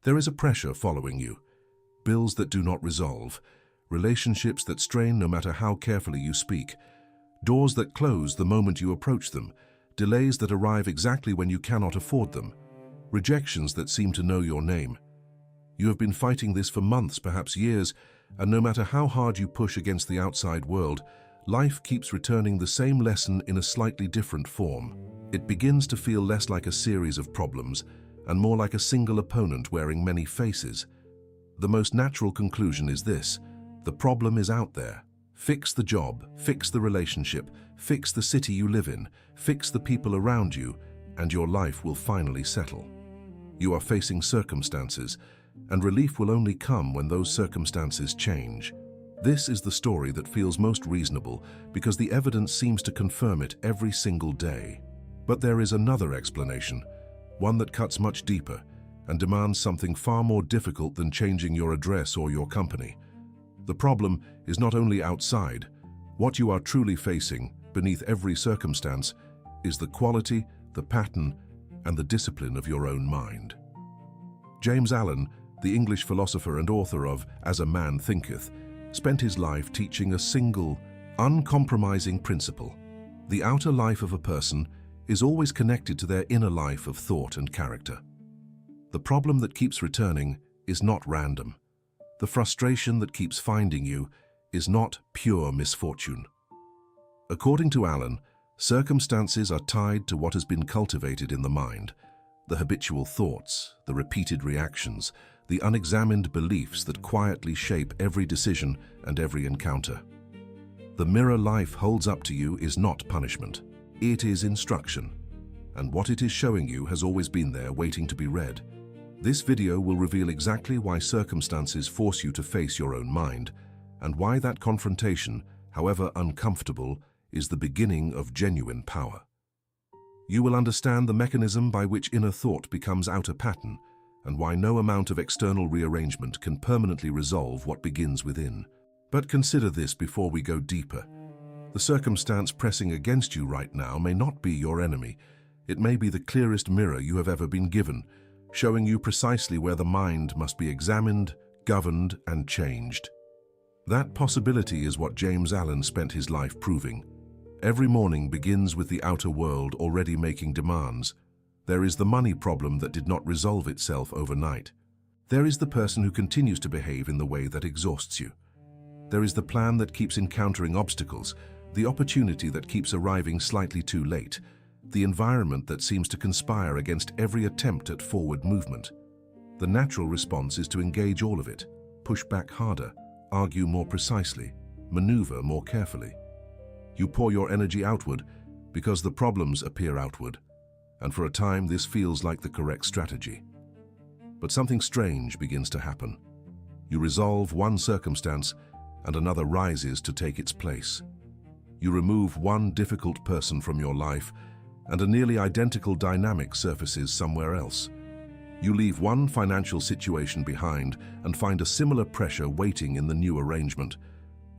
There is a pressure following you. Bills that do not resolve, relationships that strain no matter how carefully you speak, doors that close the moment you approach them, delays that arrive exactly when you cannot afford them, rejections that seem to know your name. You have been fighting this for months, perhaps years, and no matter how hard you push against the outside world, life keeps returning the same lesson in a slightly different form. It begins to feel less like a series of problems and more like a single opponent wearing many faces. The most natural conclusion is this: the problem is out there. Fix the job, fix the relationship, fix the city you live in, fix the people around you, and your life will finally settle. You are facing circumstances, and relief will only come when those circumstances change. This is the story that feels most reasonable because the evidence seems to confirm it every single day. But there is another explanation, one that cuts much deeper and demands something far more difficult than changing your address or your company. The problem is not only outside. What you are truly facing, beneath every circumstance, is the quality, the pattern, and the discipline of your own mind. James Allen, the English philosopher and author of As a Man Thinketh, spent his life teaching a single, uncompromising principle. The outer life of a person is always connected to their inner life of thought and character. The problem that keeps returning is not random. The frustration that keeps finding you is not pure misfortune. According to Allen, circumstances are tied to what has been cultivated in the mind, the habitual thoughts, the repeated reactions, the unexamined beliefs that quietly shape every decision and every encounter. The mirror life holds up to you is not punishment. It is instruction, and what it is showing you has always been there waiting to be read. This video will reveal exactly why circumstances force you to face your own mind, and why that confrontation, however uncomfortable, is the beginning of genuine power. You will understand the mechanism by which inner thought becomes outer pattern, and why no amount of external rearrangement can permanently resolve what begins within. But consider this before we go deeper. The circumstance pressing against you right now may not be your enemy. It may be the clearest mirror you have ever been given, showing you precisely where the mind must be examined, governed, and changed. That possibility is what James Allen spent his life proving. Every morning begins with the outer world already making demands. There is the money problem that did not resolve itself overnight. There is the person who continues to behave in the way that exhausts you. There is the plan that keeps encountering obstacles, the opportunity that keeps arriving slightly too late, the environment that seems to conspire against every attempt at forward movement. The natural response is to engage all of it, push back harder, argue more precisely, maneuver more carefully. You pour your energy outward because the problems appear outward, and for a time this feels like the correct strategy. But something strange begins to happen. You resolve one circumstance and another rises to take its place. You remove one difficult person from your life and a nearly identical dynamic surfaces somewhere else. You leave one financial situation behind and find a similar pressure waiting in the new arrangement.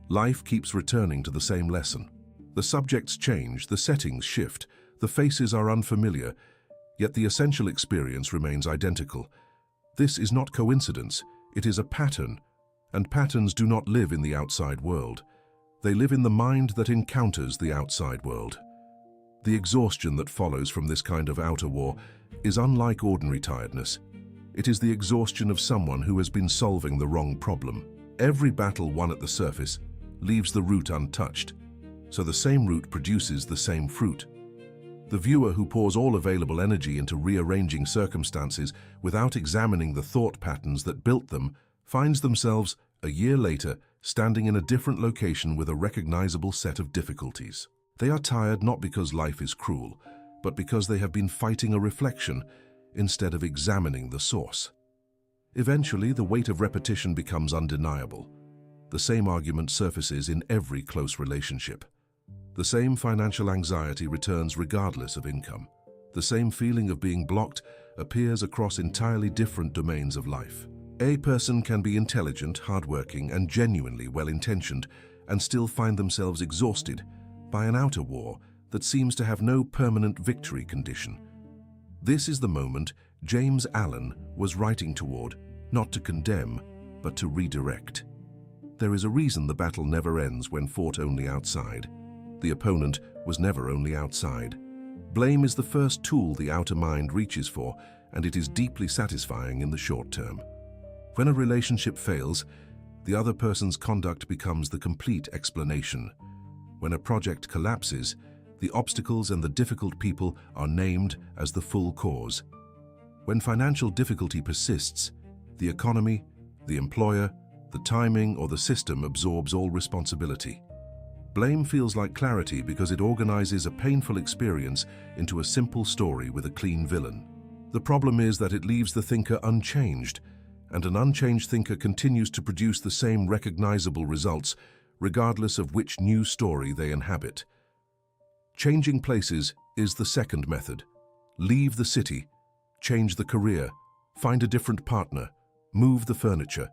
Life keeps returning to the same lesson. The subjects change, the settings shift, the faces are unfamiliar, yet the essential experience remains identical. This is not coincidence, it is a pattern, and patterns do not live in the outside world. They live in the mind that encounters the outside world. The exhaustion that follows from this kind of outer war is unlike ordinary tiredness. It is the exhaustion of someone who has been solving the wrong problem. Every battle won at the surface leaves the root untouched, so the same root produces the same fruit. The viewer who pours all available energy into rearranging circumstances without examining the thought patterns that built them finds themselves, a year later, standing in a different location with a recognizable set of difficulties. They are tired not because life is cruel, but because they have been fighting a reflection instead of examining the source. Eventually, the weight of repetition becomes undeniable. The same argument surfaces in every close relationship. The same financial anxiety returns regardless of income. The same feeling of being blocked appears across entirely different domains of life. A person can be intelligent, hardworking, and genuinely well-intentioned, and still find themselves exhausted by an outer war that seems to have no permanent victory condition. This is the moment James Allen was writing toward, not to condemn, but to redirect. There is a reason the battle never ends when fought only outside. The opponent was never only outside. Blame is the first tool the outer mind reaches for, and it is deeply satisfying in the short term. When a relationship fails, the other person's conduct becomes the complete explanation. When a project collapses, the obstacles and the difficult people are named as the full cause. When financial difficulty persists, the economy, the employer, the timing, or the system absorbs all responsibility. Blame feels like clarity because it organizes a painful experience into a simple story with a clean villain. The problem is that it leaves the thinker unchanged, and an unchanged thinker continues to produce the same recognizable results regardless of which new story they inhabit. Changing places is the second method. Leave the city, change the career, find a different partner, move the furniture.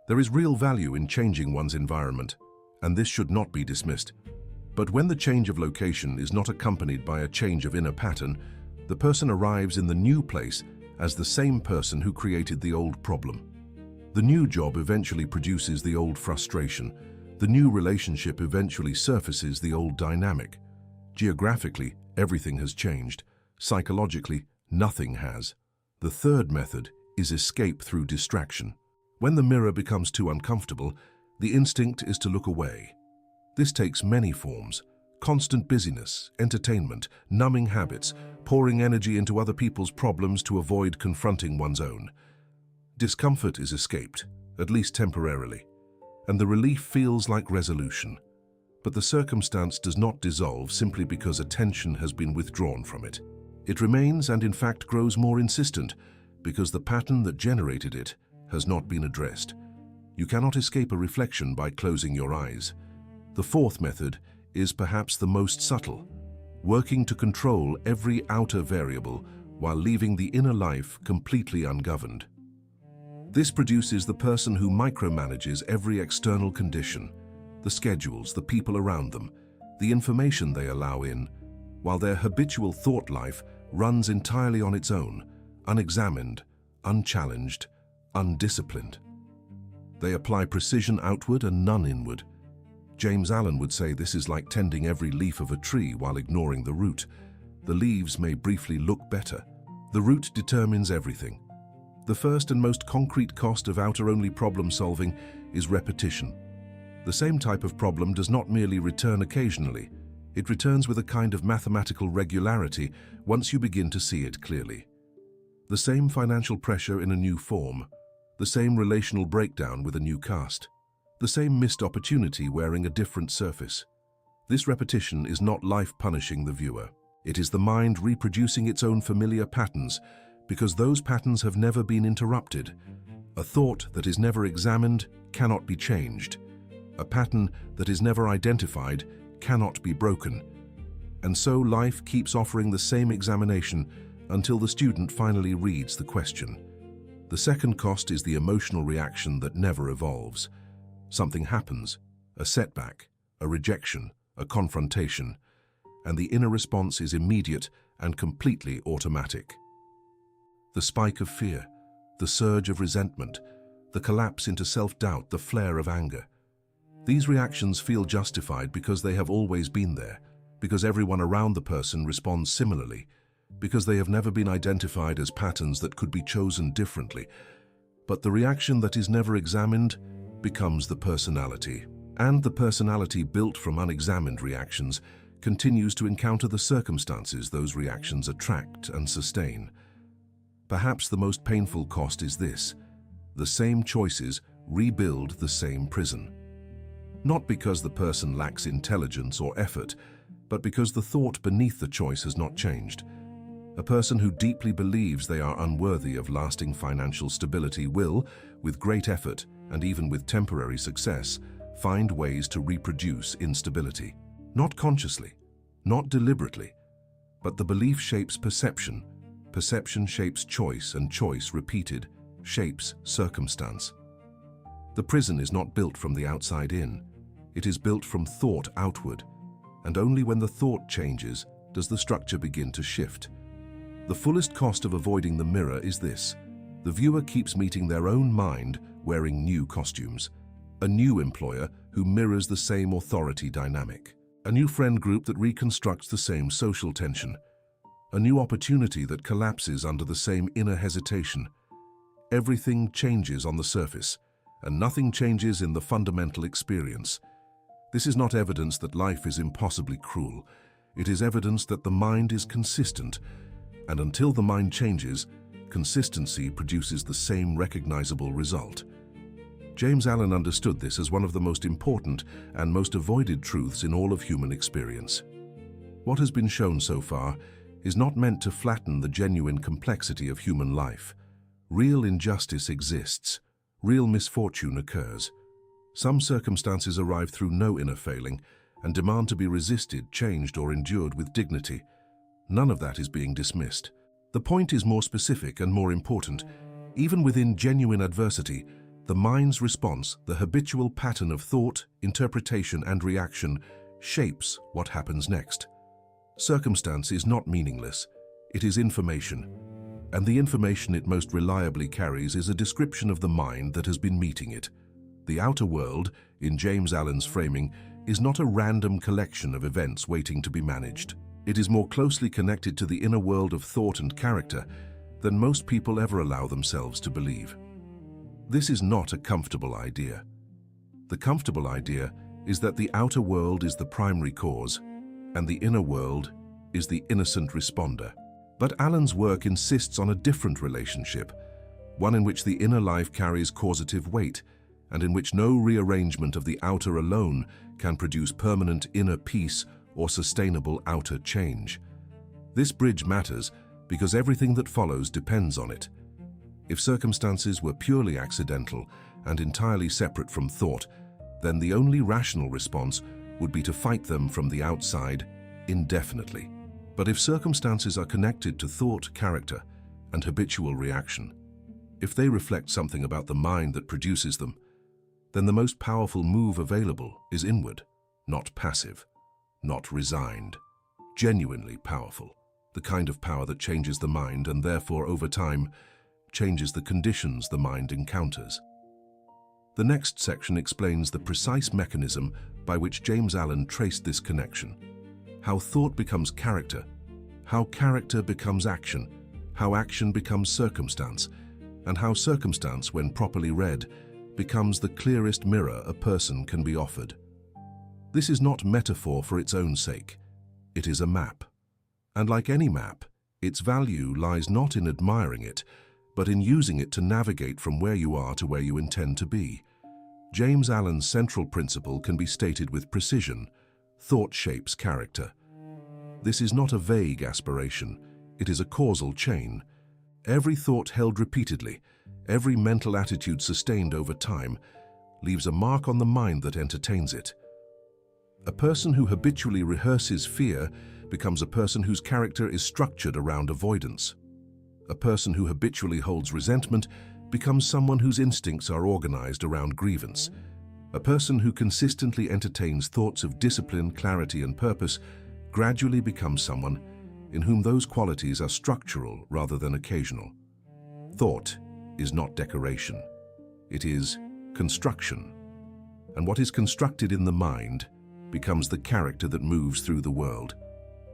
There is real value in changing one's environment, and this should not be dismissed. But when the change of location is not accompanied by a change of inner pattern, the person arrives in the new place as the same person who created the old problem. The new job eventually produces the old frustration. The new relationship eventually surfaces the old dynamic. Geographically, everything has changed. Psychologically, nothing has. The third method is escape through distraction. When the mirror becomes too uncomfortable, the instinct is to look away. This takes many forms: constant busyness, entertainment, numbing habits, pouring energy into other people's problems to avoid confronting one's own. Discomfort is escaped, at least temporarily, and the relief feels like resolution. But the circumstance does not dissolve simply because attention has been withdrawn from it. It remains and in fact grows more insistent because the pattern that generated it has not been addressed. You cannot escape a reflection by closing your eyes. The fourth method is perhaps the most subtle, working to control every outer variable while leaving the inner life completely ungoverned. This produces the person who micromanages every external condition, the schedules, the people around them, the information they allow in, while their habitual thought life runs entirely on its own, unexamined, unchallenged, undisciplined. They apply precision outward and none inward. James Allen would say this is like tending every leaf of a tree while ignoring the root. The leaves may briefly look better. The root determines everything. The first and most concrete cost of outer-only problem solving is repetition. The same type of problem does not merely return occasionally. It returns with a kind of mathematical regularity once you begin to see it clearly. The same financial pressure in a new form. The same relational breakdown with a new cast. The same missed opportunity wearing a different surface. This repetition is not life punishing the viewer. It is the mind reproducing its own familiar patterns because those patterns have never been interrupted. A thought that is never examined cannot be changed. A pattern that is never identified cannot be broken. And so life keeps offering the same examination until the student finally reads the question. The second cost is the emotional reaction that never evolves. Something happens, a setback, a rejection, a confrontation, and the inner response is immediate and completely automatic. The spike of fear, the surge of resentment, the collapse into self-doubt, the flare of anger. These reactions feel justified because they have always been there, because everyone around the person responds similarly, because they have never been identified as patterns that could be chosen differently. But the reaction that is never examined becomes the personality. And the personality built from unexamined reactions continues to encounter the circumstances those reactions attract and sustain. Perhaps the most painful cost is this: the same choices rebuild the same prison. Not because the person lacks intelligence or effort, but because the thought beneath the choice has not changed. A person who deeply believes they are unworthy of lasting financial stability will, with great effort and even with temporary success, find ways to reproduce instability. Not consciously, not deliberately, but the belief shapes perception, perception shapes choice, and choice repeated shapes circumstance. The prison is not built from the outside in, it is built from thought outward, and only when the thought changes does the structure begin to shift. The fullest cost of avoiding the mirror is this: the viewer keeps meeting their own mind wearing new costumes. A new employer who mirrors the same authority dynamic. A new friend group that reconstructs the same social tension. A new opportunity that collapses under the same inner hesitation. Everything changes on the surface, and nothing changes in the fundamental experience. This is not evidence that life is impossibly cruel. It is evidence that the mind is consistent, and until the mind changes, consistency produces the same recognizable result. James Allen understood this as one of the most important and most avoided truths in all of human experience. What has been shown so far is not meant to flatten the genuine complexity of human life. Real injustice exists. Real misfortune occurs. Some circumstances arrive through no inner failing and demand to be resisted, changed, or endured with dignity. None of that is being dismissed. The point is more specific and more important. Even within genuine adversity, the mind's response, the habitual pattern of thought, interpretation, and reaction, shapes what happens next. Circumstance is not meaningless. It is information. And the information it most reliably carries is a description of the mind that has been meeting it. The outer world, in James Allen's framing, is not a random collection of events waiting to be managed. It is more closely connected to the inner world of thought and character than most people ever allow themselves to believe. This is not a comfortable idea. The comfortable idea is that the outer world is the primary cause, and the inner world is the innocent responder. But Allen's work insists on a different relationship, one in which the inner life carries causative weight, and in which no rearrangement of the outer alone can produce permanent inner peace or sustainable outer change. This bridge matters because everything that follows depends on it. If circumstances were purely accidental and entirely separate from thought, then the only rational response would be to fight them from the outside indefinitely. But if circumstances are connected to thought, character, and habitual reaction, if they reflect something about the mind that produces them, then the most powerful move available is inward, not passive, not resigned, genuinely powerful, the kind of power that changes the mind and therefore, over time, changes the conditions the mind encounters. The next section explains the precise mechanism by which James Allen traced this connection. How thought becomes character, how character becomes action, how action becomes circumstance, and how circumstance, when properly read, becomes the clearest mirror a person can be offered. This is not metaphor for its own sake. It is a map. And like any map, its value lies not in admiring it, but in using it to navigate from where you are to where you intend to be. James Allen's central principle can be stated with precision: thought shapes character. This is not a vague aspiration, it is a causal chain. Every thought held repeatedly, every mental attitude sustained over time, leaves a mark on the mind that entertains it. A person who habitually rehearses fear becomes a person whose character is structured around avoidance. A person who habitually holds resentment becomes someone whose instincts are organized around grievance. A person who consistently entertains thoughts of discipline, clarity, and purpose gradually becomes someone in whom those qualities are structural rather than occasional. Thought is not decoration. It is construction. And what is constructed in the mind becomes the character that moves through the world.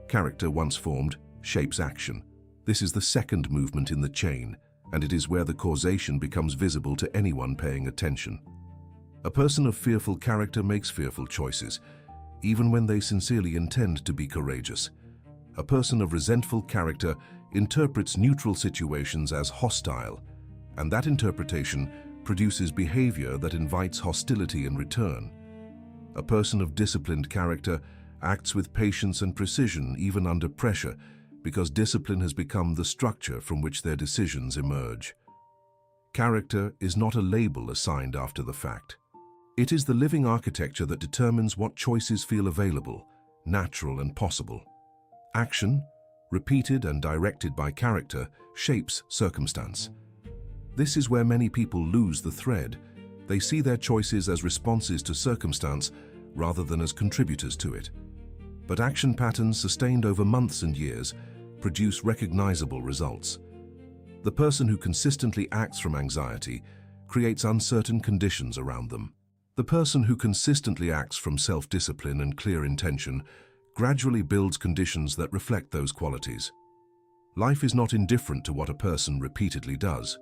Character, once formed, shapes action. This is the second movement in the chain, and it is where the causation becomes visible to anyone paying attention. A person of fearful character makes fearful choices, even when they sincerely intend to be courageous. A person of resentful character interprets neutral situations as hostile, and that interpretation produces behavior that invites hostility in return. A person of disciplined character acts with patience and precision even under pressure, because discipline has become the structure from which their decisions emerge. Character is not a label assigned after the fact. It is the living architecture that determines what choices feel available, natural, and possible. Action, repeated and directed by character, shapes circumstance. This is where many people lose the thread. They see their choices as responses to circumstance rather than as contributors to it. But action patterns sustained over months and years produce recognizable results. The person who consistently acts from anxiety creates uncertain conditions around them. The person who consistently acts from self-discipline and clear intention gradually builds conditions that reflect those qualities. Life is not indifferent to what a person repeatedly does.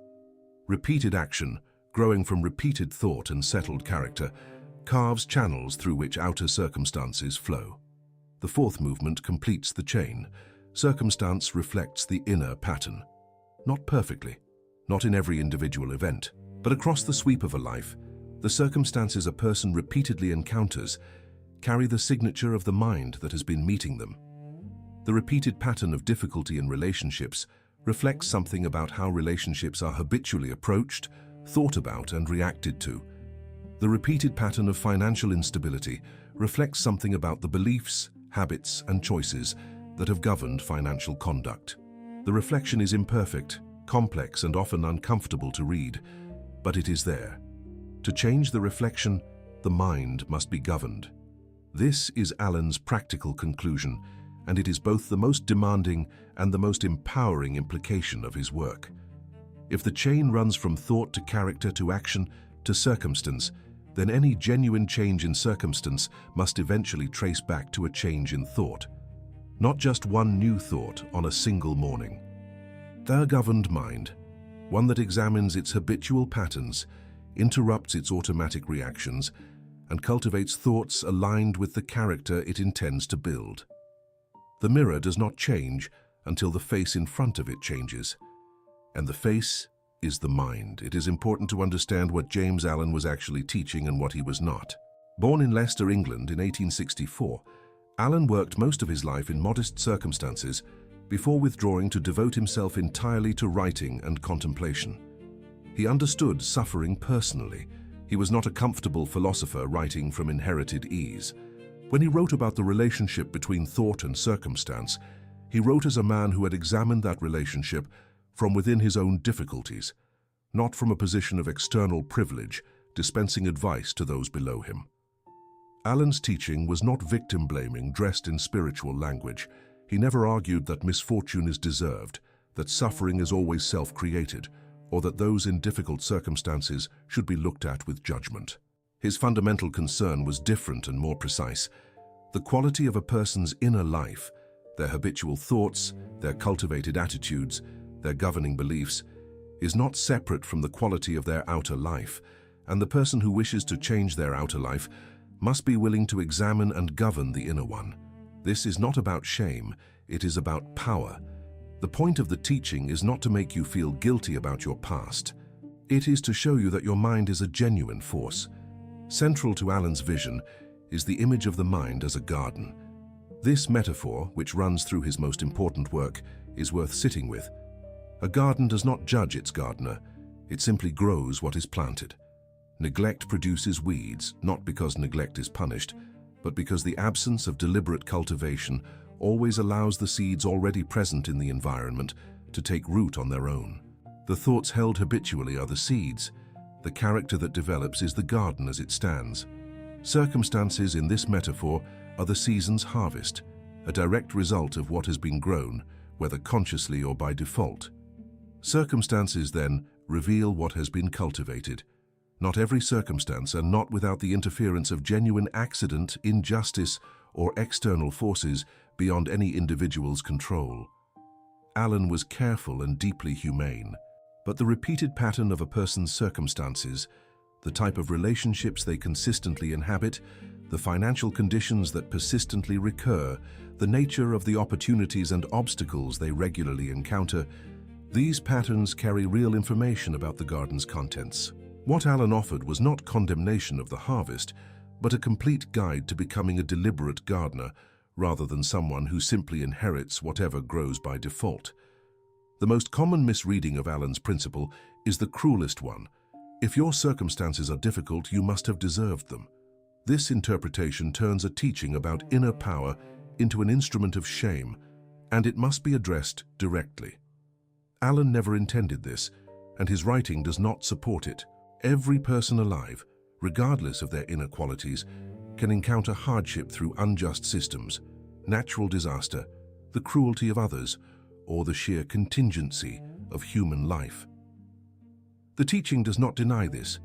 Repeated action, growing from repeated thought and settled character, carves channels through which outer circumstances flow. The fourth movement completes the chain. Circumstance reflects the inner pattern. Not perfectly, not in every individual event, but across the sweep of a life, the circumstances a person repeatedly encounters carry the signature of the mind that has been meeting them. The repeated pattern of difficulty in relationships reflects something about how relationships are habitually approached, thought about, and reacted to. The repeated pattern of financial instability reflects something about the beliefs, habits, and choices that have governed financial conduct. The reflection is imperfect, complex, and often uncomfortable to read, but it is there. To change the reflection, the mind must be governed. This is Allen's practical conclusion, and it is both the most demanding and the most empowering implication of his work. If the chain runs from thought to character to action to circumstance, then any genuine change in circumstance must eventually trace back to a change in thought. Not just one new thought on a single morning. The governed mind, one that examines its habitual patterns, interrupts its automatic reactions, and cultivates thoughts aligned with the character it intends to build. The mirror does not change until the face in front of it changes. And the face is the mind. It is important to understand what James Allen was actually teaching and what he was not. Born in Leicester, England in 1864, Allen worked most of his life in modest circumstances before withdrawing to devote himself entirely to writing and contemplation. He understood suffering personally. He was not a comfortable philosopher writing from inherited ease. When he wrote about the relationship between thought and circumstance, he wrote as a man who had examined that relationship from within his own difficulties, not from a position of external privilege, dispensing advice to those below him. Allen's teaching was not victim-blaming dressed in spiritual language. He never argued that misfortune is deserved, that suffering is always self-created, or that those in difficult circumstances should be looked at with judgment. His fundamental concern was different and more precise. The quality of a person's inner life, their habitual thoughts, their cultivated attitudes, their governing beliefs, is not separate from the quality of their outer life, and the person who wishes to change their outer life must be willing to examine and govern the inner one. This is not about shame, it is about power. The point of the teaching is not to make you feel guilty about your past. It is to show you that your mind is a genuine force. Central to Allen's vision is the image of the mind as a garden. This metaphor, which runs through his most important work, is worth sitting with. A garden does not judge its gardener, it simply grows what is planted. Neglect produces weeds, not because neglect is punished, but because the absence of deliberate cultivation always allows the seeds already present in the environment to take root on their own. The thoughts held habitually are the seeds. The character that develops is the garden as it stands. Circumstances in this metaphor are the season's harvest, a direct result of what has been grown, whether consciously or by default. Circumstances, then, reveal what has been cultivated. Not every circumstance, and not without the interference of genuine accident, injustice, or external forces beyond any individual's control. Allen was careful and deeply humane, but the repeated pattern of a person's circumstances, the type of relationships they consistently inhabit, the financial conditions that persistently recur, the nature of the opportunities and obstacles they regularly encounter, these patterns carry real information about the garden's contents. What Allen offered was not condemnation of the harvest, but a complete guide to becoming a deliberate gardener, rather than someone who simply inherits whatever grows by default. The most common misreading of Allen's principle is the cruelest one. If your circumstances are difficult, you must have deserved them. This interpretation turns a teaching about inner power into an instrument of shame, and it must be addressed directly. Allen never intended this, and his writing does not support it. Every person alive, regardless of their inner qualities, can encounter hardship through unjust systems, natural disaster, the cruelty of others, or the sheer contingency of human life. The teaching does not deny this.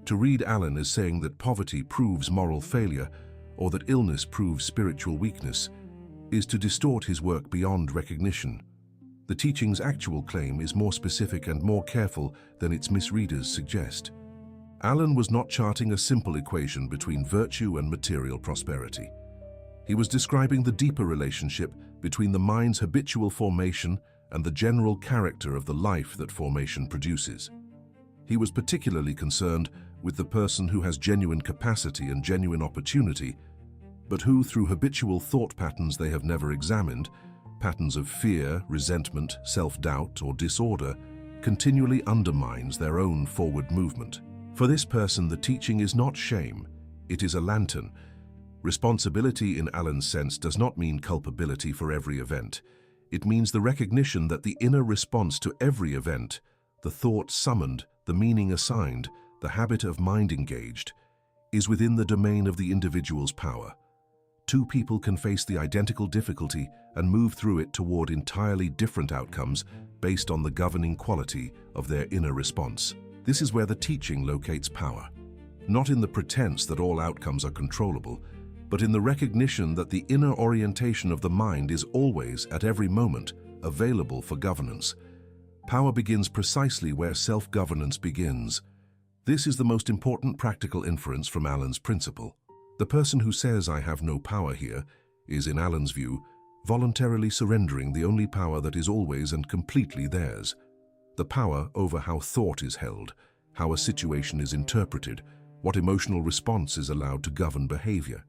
To read Alan as saying that poverty proves moral failure or that illness proves spiritual weakness is to distort his work beyond recognition. The teaching's actual claim is more specific and more careful than its misreaders suggest. Alan was not charting a simple equation between virtue and material prosperity. He was describing the deeper relationship between the mind's habitual formation and the general character of the life that formation produces. He was particularly concerned with the person who has genuine capacity and genuine opportunity, but who, through habitual thought patterns they have never examined, patterns of fear, resentment, self-doubt, or disorder, continually undermines their own forward movement. For this person, the teaching is not shame, it is a lantern. Responsibility in Alan's sense does not mean culpability for every event. It means the recognition that the inner response to every event, the thought summoned, the meaning assigned, the habit of mind engaged, is within the domain of the individual's power. Two people can face the identical difficulty and move through it toward entirely different outcomes based on the governing quality of their inner response. This is where the teaching locates power, not in the pretense that all outcomes are controllable, but in the recognition that the inner orientation of the mind is always, at every moment, available for governance. Power begins precisely where self-governance begins. This is the most important practical inference from Alan's principle. The person who says, "I have no power here," is, in Alan's view, voluntarily surrendering the only power that is always and completely theirs. The power over how thought is held, how a situation is interpreted, what emotional response is allowed to govern behavior,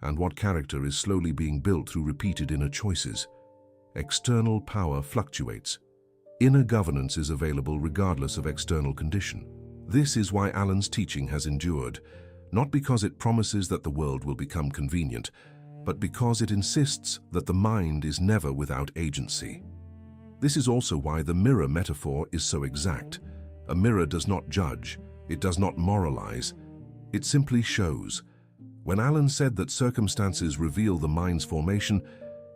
and what character is slowly being built through repeated inner choices. External power fluctuates. Inner governance is available regardless of external condition. This is why Alan's teaching has endured, not because it promises that the world will become convenient, but because it insists that the mind is never without agency. This is also why the mirror metaphor is so exact. A mirror does not judge, it does not moralize, it simply shows. When Alan said that circumstances reveal the mind's formation,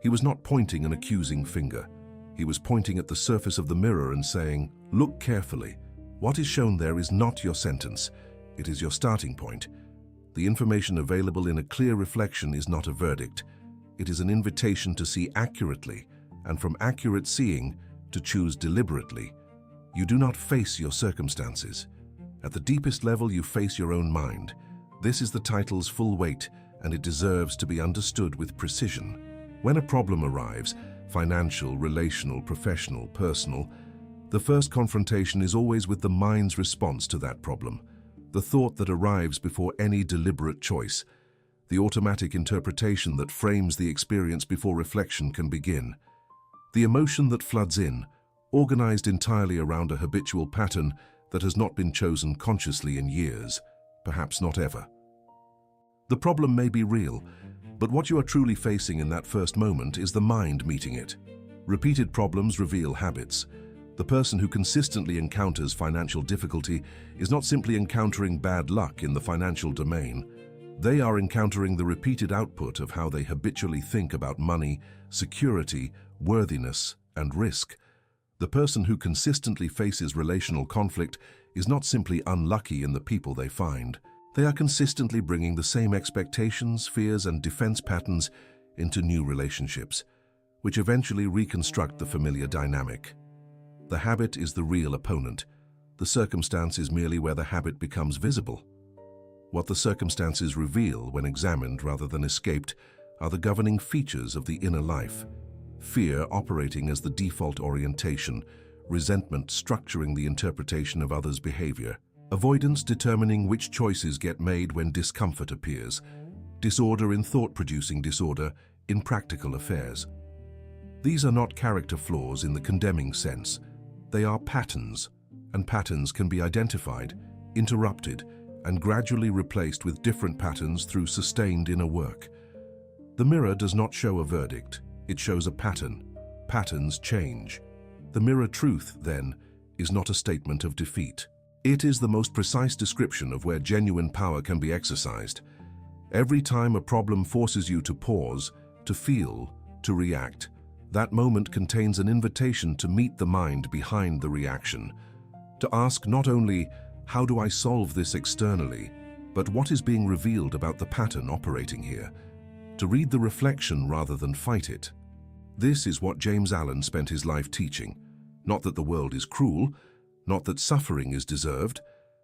he was not pointing an accusing finger. He was pointing at the surface of the mirror and saying, "Look carefully. What is shown there is not your sentence, it is your starting point. The information available in a clear reflection is not a verdict. It is an invitation to see accurately, and from accurate seeing, to choose deliberately. You do not face your circumstances. At the deepest level, you face your own mind. This is the title's full weight, and it deserves to be understood with precision. When a problem arrives, financial, relational, professional, personal, the first confrontation is always with the mind's response to that problem, the thought that arrives before any deliberate choice, the automatic interpretation that frames the experience before reflection can begin. The emotion that floods in, organized entirely around a habitual pattern that has not been chosen consciously in years, perhaps not ever. The problem may be real, but what you are truly facing in that first moment is the mind meeting it. Repeated problems reveal habits. The person who consistently encounters financial difficulty is not simply encountering bad luck in the financial domain. They are encountering the repeated output of how they habitually think about money, security, worthiness, and risk. The person who consistently faces relational conflict is not simply unlucky in the people they find. They are consistently bringing the same expectations, fears, and defense patterns into new relationships, which eventually reconstruct the familiar dynamic. The habit is the real opponent. The circumstance is merely where the habit becomes visible. What the circumstances reveal when examined rather than escaped are the governing features of the inner life. Fear operating as the default orientation, resentment structuring the interpretation of others' behavior, avoidance determining which choices get made when discomfort appears, disorder in thought producing disorder in practical affairs. These are not character flaws in the condemning sense. They are patterns, and patterns can be identified, interrupted, and gradually replaced with different patterns through sustained inner work. The mirror does not show a verdict, it shows a pattern. Patterns change. The mirror truth, then, is not a statement of defeat. It is the most precise description of where genuine power can be exercised. Every time a problem forces you to pause, to feel, to react, That moment contains an invitation to meet the mind behind the reaction, to ask not only, how do I solve this externally, but what is being revealed about the pattern operating here, to read the reflection rather than fight it. This is what James Allen spent his life teaching, not that the world is cruel, not that suffering is deserved,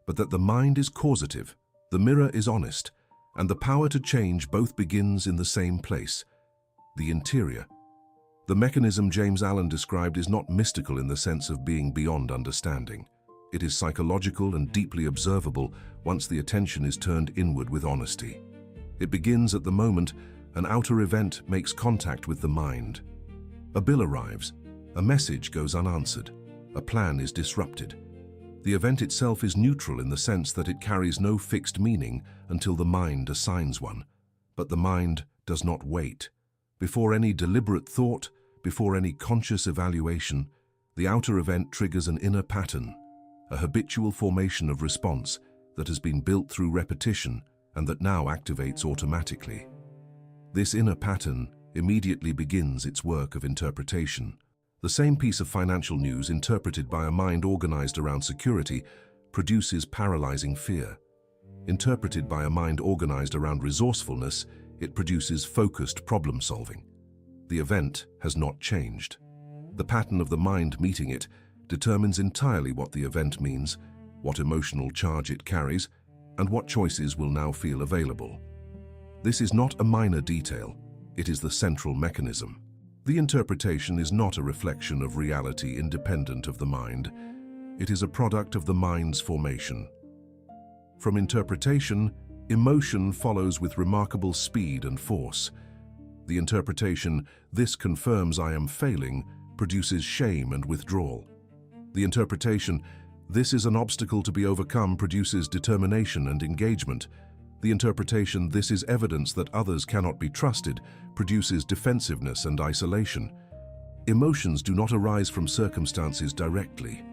but that the mind is causative, the mirror is honest, and the power to change both begins in the same place, the interior. The mechanism James Allen described is not mystical in the sense of being beyond understanding. It is psychological and deeply observable once the attention is turned inward with honesty. It begins at the moment an outer event makes contact with the mind. A bill arrives, a message goes unanswered, a plan is disrupted. The event itself is neutral in the sense that it carries no fixed meaning until the mind assigns one. But the mind does not wait. Before any deliberate thought, before any conscious evaluation, the outer event triggers an inner pattern, a habitual formation of response that has been built through repetition and that now activates automatically. This inner pattern immediately begins its work of interpretation. The same piece of financial news interpreted by a mind organized around security produces paralyzing fear. Interpreted by a mind organized around resourcefulness, it produces focused problem solving. The event has not changed. The pattern of the mind meeting it determines entirely what the event means, what emotional charge it carries, and what choices will now feel available. This is not a minor detail, it is the central mechanism. The interpretation is not a reflection of reality independent of the mind. It is a product of the mind's formation. From interpretation, emotion follows with remarkable speed and force. The interpretation, "This confirms I am failing," produces shame and withdrawal. The interpretation, "This is an obstacle to be overcome," produces determination and engagement. The interpretation, "This is evidence that others cannot be trusted," produces defensiveness and isolation. Emotions do not arise from circumstances directly.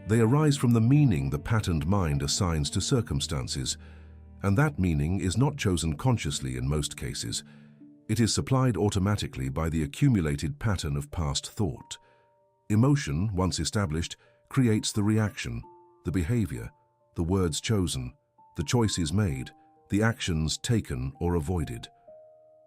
They arise from the meaning the patterned mind assigns to circumstances, and that meaning is not chosen consciously in most cases. It is supplied automatically by the accumulated pattern of past thought. Emotion, once established, creates the reaction, the behavior, the words chosen, the choices made, the actions taken or avoided.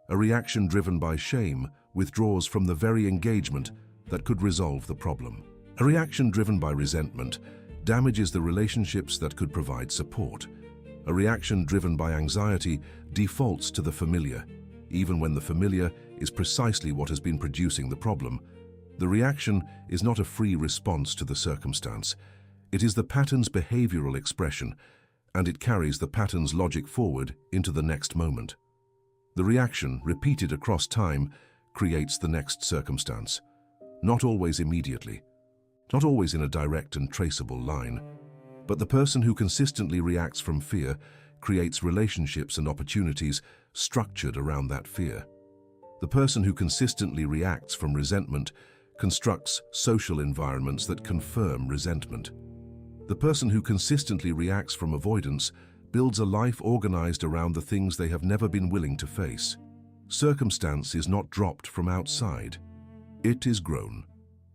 A reaction driven by shame withdraws from the very engagement that could resolve the problem. A reaction driven by resentment damages the relationships that could provide support. A reaction driven by anxiety defaults to the familiar, even when the familiar is precisely what has been producing the problem. The reaction is not a free response to the circumstance. It is the pattern's behavioral expression, and it carries the pattern's logic forward into the next moment. The reaction, repeated across time, creates the next circumstance. Not always immediately, not always in a direct and traceable line, but the person who consistently reacts from fear creates relationships and opportunities structured around that fear. The person who consistently reacts from resentment constructs social environments that confirm resentment. The person who consistently reacts from avoidance builds a life organized around the things they have never been willing to face. Circumstance is not dropped from outside. It is grown,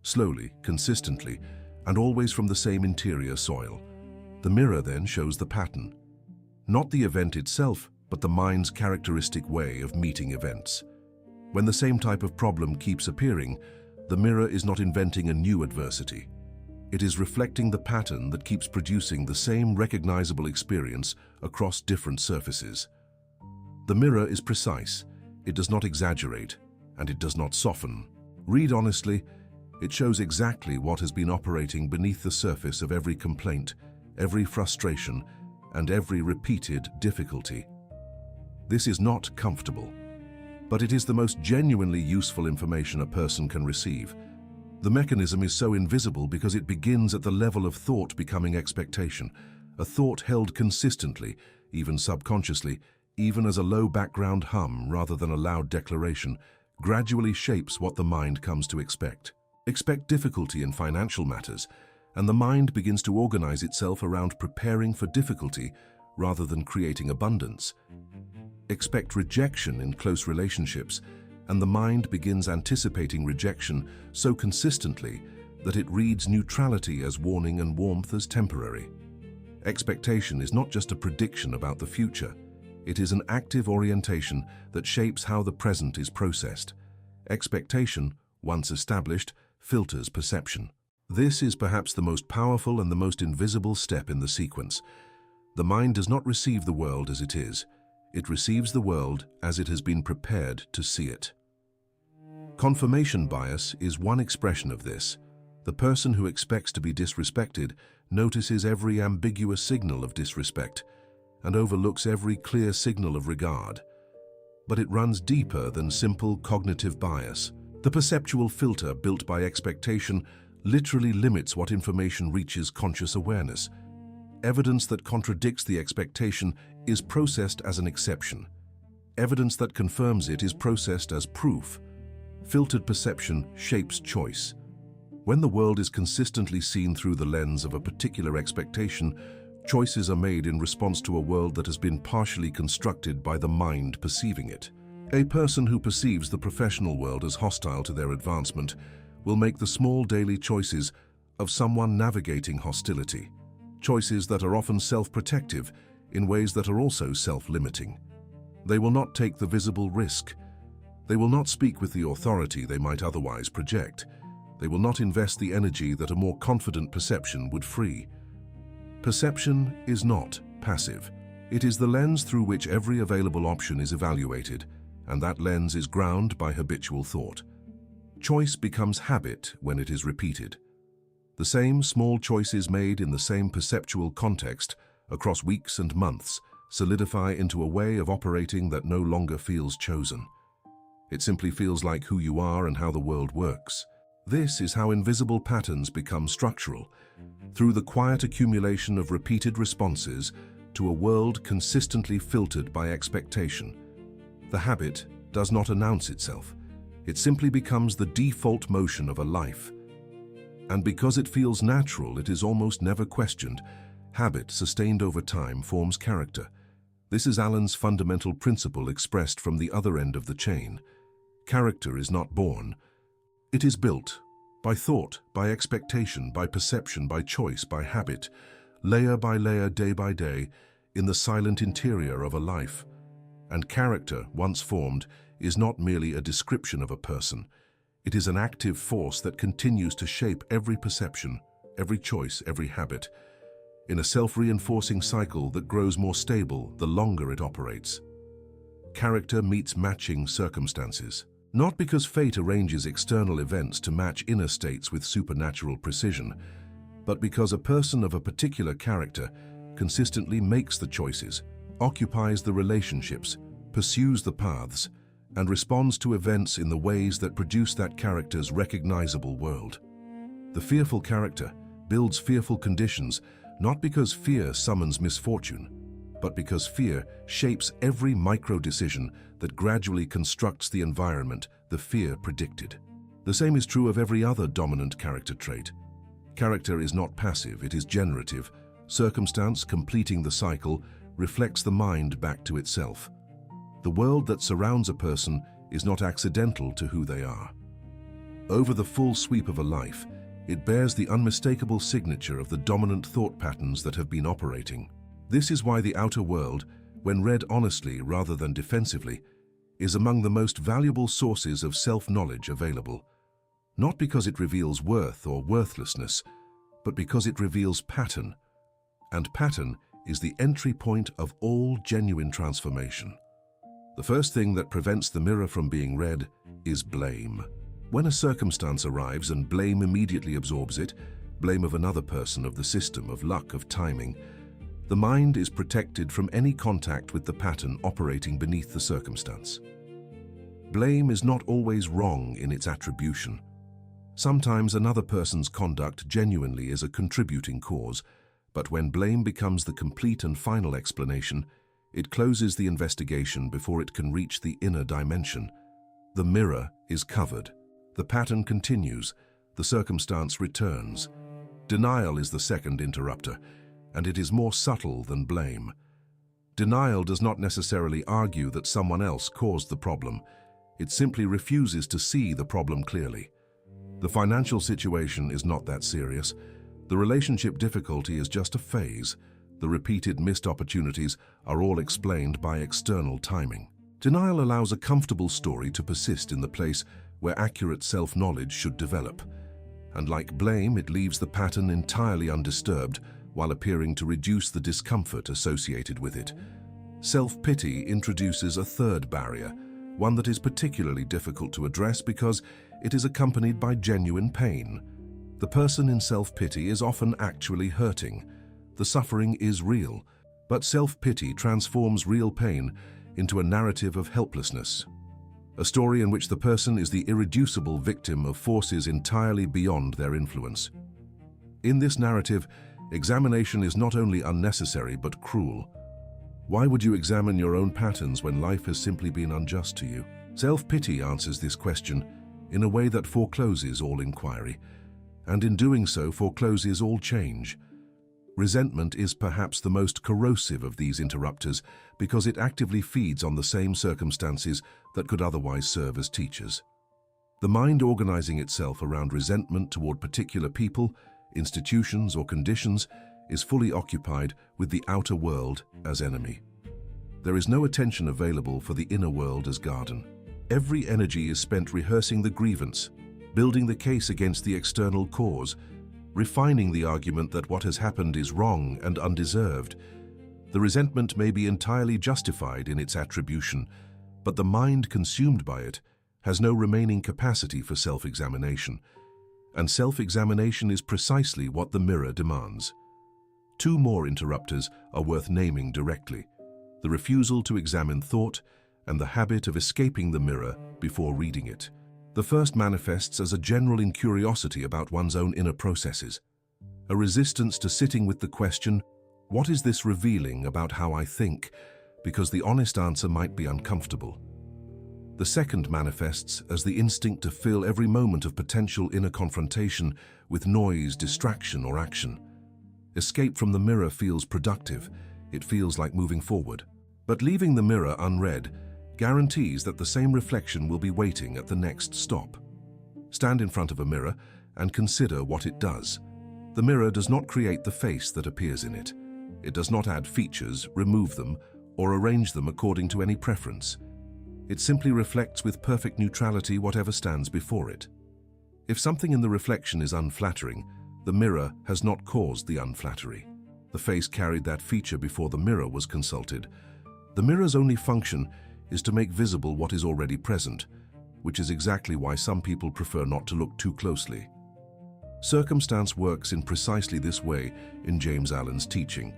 slowly, consistently, and always from the same interior soil. The mirror then shows the pattern. Not the event itself, but the mind's characteristic way of meeting events. When the same type of problem keeps appearing, the mirror is not inventing a new adversity. It is reflecting the pattern that keeps producing the same recognizable experience across different surfaces. The mirror is precise, it does not exaggerate, and it does not soften. Read honestly, it shows exactly what has been operating beneath the surface of every complaint, every frustration, and every repeated difficulty. This is not comfortable, but it is the most genuinely useful information a person can receive. The mechanism is so invisible because it begins at the level of thought becoming expectation, a thought held consistently, even subconsciously, even as a low background hum rather than a loud declaration, gradually shapes what the mind comes to expect. Expect difficulty in financial matters, and the mind begins to organize itself around preparing for difficulty rather than creating abundance. Expect rejection in close relationships, and the mind begins anticipating rejection so consistently that it reads neutrality as warning and warmth as temporary. Expectation is not just a prediction about the future. It is an active orientation that shapes how the present is processed. Expectation, once established, filters perception. This is perhaps the most powerful and the most invisible step in the sequence. The mind does not receive the world as it is. It receives the world as it has been prepared to see it. Confirmation bias is one expression of this. The person who expects to be disrespected notices every ambiguous signal of disrespect and overlooks every clear signal of regard. But it runs deeper than simple cognitive bias. The perceptual filter built by expectation literally limits what information reaches conscious awareness. Evidence that contradicts the expectation is processed as an exception. Evidence that confirms it is processed as proof. Filtered perception shapes choice. When the world is consistently seen through the lens of a particular expectation, choices are made in response to a world that has been partially constructed by the mind perceiving it. A person who perceives the professional world as hostile to their advancement will make the small daily choices of someone navigating hostility. Choices that are often self-protective in ways that are also self-limiting. They will not take the visible risk. They will not speak with the authority they might otherwise project. They will not invest the energy that a more confident perception would free. Perception is not passive. It is the lens through which every available option is evaluated, and that lens is ground by habitual thought. Choice becomes habit when it is repeated. The same small choices made in the same perceptual context across weeks and months solidify into a way of operating that no longer feels chosen. It simply feels like who you are and how the world works. This is how invisible patterns become structural, through the quiet accumulation of repeated responses to a world consistently filtered by expectation. The habit does not announce itself. It simply becomes the default motion of a life. And because it feels natural, it is almost never questioned. Habit, sustained over time, forms character. This is Allen's fundamental principle expressed from the other end of the chain. Character is not born. It is built by thought, by expectation, by perception, by choice, by habit, layer by layer, day by day, in the silent interior of a life. And character, once formed, is not merely a description of a person. It is an active force that continues to shape every perception, every choice, every habit, in a self-reinforcing cycle that grows more stable the longer it operates. Character meets matching circumstances. Not because fate arranges external events to match inner states with supernatural precision, but because a person of a particular character consistently makes the choices, occupies the relationships, pursues the paths, and responds to events in the ways that produce that character's recognizable world. The fearful character builds fearful conditions not because fear summons misfortune, but because fear shapes every micro-decision that gradually constructs the environment the fear predicted. The same is true of every other dominant character trait. Character is not passive, it is generative. Circumstance, completing the cycle, reflects the mind back to itself. The world that surrounds a person is not accidental to who they are. Over the full sweep of a life, it bears the unmistakable signature of the dominant thought patterns that have been operating. This is why the outer world, when read honestly rather than defensively, is among the most valuable sources of self-knowledge available. Not because it reveals worth or worthlessness, but because it reveals pattern. And pattern is the entry point of all genuine transformation. The first thing that prevents the mirror from being read is blame. When a circumstance arrives and blame immediately absorbs it, blame of another person, of the system, of luck, of timing, the mind is protected from any contact with the pattern operating beneath the circumstance. Blame is not always wrong in its attribution. Sometimes another person's conduct genuinely is a contributing cause, but when blame becomes the complete and final explanation, it closes the investigation before it can reach the inner dimension. The mirror is covered. The pattern continues. The circumstance returns. Denial is the second interrupter, and it is more subtle than blame. Denial does not necessarily argue that someone else caused the problem. It simply refuses to see the problem clearly. The financial situation is not that serious. The relationship difficulty is just a phase. The repeated missed opportunities are all explained by external timing. Denial allows a comfortable story to persist in the place where accurate self-knowledge should develop. And like blame, it leaves the pattern entirely undisturbed while appearing to reduce the discomfort associated with it. Self-pity introduces a third barrier, one that is particularly difficult to address because it is accompanied by genuine pain. The person in self-pity is often actually hurting. The suffering is real, but self-pity transforms real pain into a narrative of helplessness. A story in which the person is the irreducible victim of forces entirely beyond their influence. In this narrative, examination is not only unnecessary but cruel. Why would you examine your own patterns when life has simply been unjust to you? Self-pity answers this question in a way that forecloses all inquiry, and in doing so forecloses all change. Resentment is perhaps the most corrosive of these interrupters because it actively feeds on the same circumstances that could otherwise serve as teachers. The mind organizing itself around resentment toward particular people, institutions, or conditions is fully occupied with the outer world as enemy. There is no attention available for the inner world as garden. Every energy is spent rehearsing the grievance, building the case against the external cause, refining the argument that what has happened is wrong and undeserved. The resentment may be entirely justified in its attribution, but the mind consumed by it has no remaining capacity for self-examination, and self-examination is precisely what the mirror demands. Two more interrupters are worth naming directly: the refusal to examine thought and the habit of escaping the mirror before reading it. The first manifests as a general incuriosity about one's own inner processes, a resistance to sitting with the question, what is this revealing about how I think, because the honest answer might be uncomfortable. The second manifests as the instinct to fill every moment of potential inner confrontation with noise, distraction, or action. Escape from the mirror feels productive, it feels like moving forward. But leaving the mirror unread guarantees that the same reflection will be waiting at the next stop. Stand in front of a mirror and consider what it does. The mirror does not create the face that appears in it. It does not add features, remove them, or arrange them according to any preference. It simply reflects with perfect neutrality whatever stands before it. If something in the reflection is unflattering, the mirror has not caused the unflattery. The face carried that feature before the mirror was consulted. The mirror's only function is to make visible what is already present, which is exactly why some people prefer not to look too closely. Circumstance works in precisely this way in James Allen's teaching.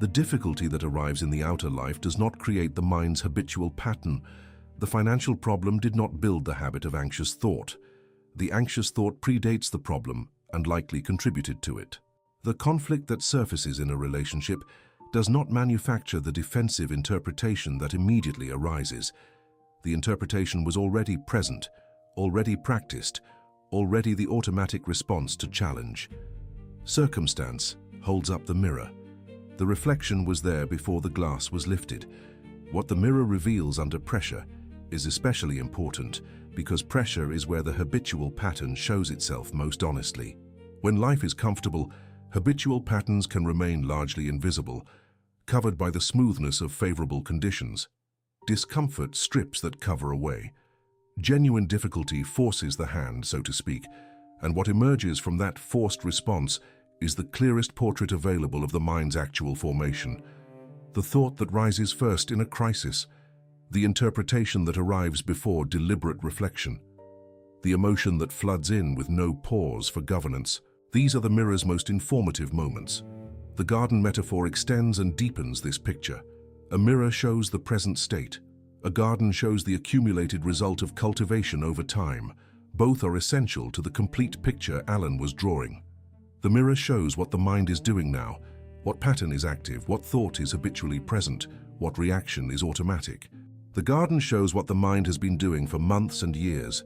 The difficulty that arrives in the outer life does not create the mind's habitual pattern. The financial problem did not build the habit of anxious thought. The anxious thought predates the problem and likely contributed to it. The conflict that surfaces in a relationship does not manufacture the defensive interpretation that immediately arises. The interpretation was already present, already practiced, already the automatic response to challenge. Circumstance holds up the mirror. The reflection was there before the glass was lifted. What the mirror reveals under pressure is especially important because pressure is where the habitual pattern shows itself most honestly. When life is comfortable, habitual patterns can remain largely invisible, covered by the smoothness of favorable conditions. Discomfort strips that cover away. Genuine difficulty forces the hand, so to speak, and what emerges from that forced response is the clearest portrait available of the mind's actual formation. The thought that rises first in a crisis, the interpretation that arrives before deliberate reflection, the emotion that floods in with no pause for governance. These are the mirror's most informative moments. The garden metaphor extends and deepens this picture. A mirror shows the present state. A garden shows the accumulated result of cultivation over time. Both are essential to the complete picture Allen was drawing. The mirror shows what the mind is doing now, what pattern is active, what thought is habitually present, what reaction is automatic. The garden shows what the mind has been doing for months and years,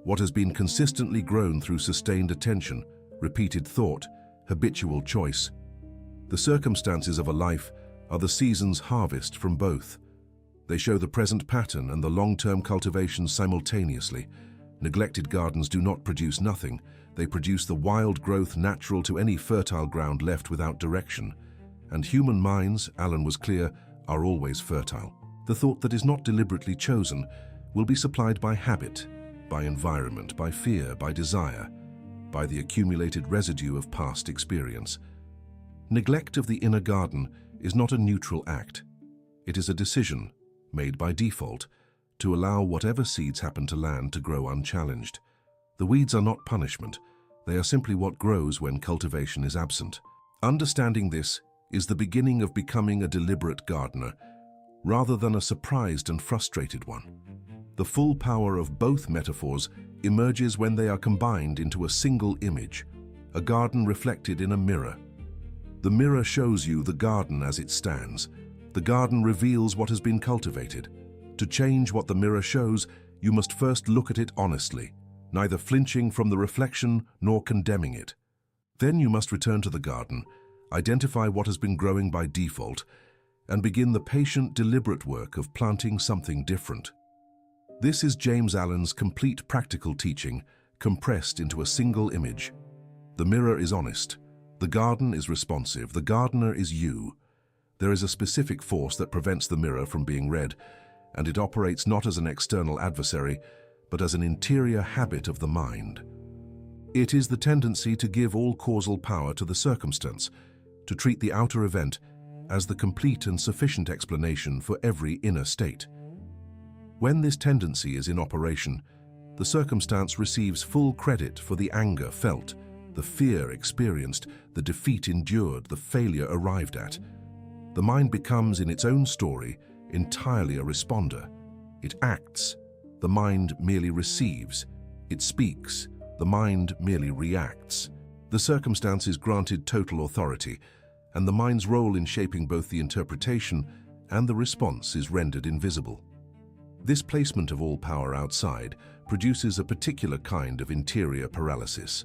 what has been consistently grown through sustained attention, repeated thought, habitual choice. The circumstances of a life are the season's harvest from both. They show the present pattern and the long-term cultivation simultaneously. Neglected gardens do not produce nothing. They produce the wild growth natural to any fertile ground left without direction. And human minds, Allen was clear, are always fertile. The thought that is not deliberately chosen will be supplied by habit, by environment, by fear, by desire, by the accumulated residue of past experience. Neglect of the inner garden is not a neutral act. It is a decision, made by default, to allow whatever seeds happen to land to grow unchallenged. The weeds are not punishment. They are simply what grows when cultivation is absent. Understanding this is the beginning of becoming a deliberate gardener, rather than a surprised and frustrated one. The full power of both metaphors emerges when they are combined into a single image, a garden reflected in a mirror. The mirror shows you the garden as it stands. The garden reveals what has been cultivated. To change what the mirror shows, you must first look at it honestly, neither flinching from the reflection nor condemning it. Then you must return to the garden, identify what has been growing by default, and begin the patient, deliberate work of planting something different. This is James Allen's complete practical teaching, compressed into a single image. The mirror is honest. The garden is responsive. The gardener is you. There is a specific force that prevents the mirror from being read, and it operates not as an external adversary, but as an interior habit of the mind. It is the tendency to give all causal power to the circumstance, to treat the outer event as the complete and sufficient explanation for every inner state. When this tendency is in operation, the circumstance receives full credit for the anger felt, the fear experienced, the defeat endured, the failure arrived at. The mind becomes, in its own story, entirely a responder. It acts. The mind merely receives. It speaks. The mind merely reacts. The circumstance is granted total authority, and the mind's role in shaping both the interpretation and the response is rendered invisible. This placement of all power outside produces a particular kind of interior paralysis.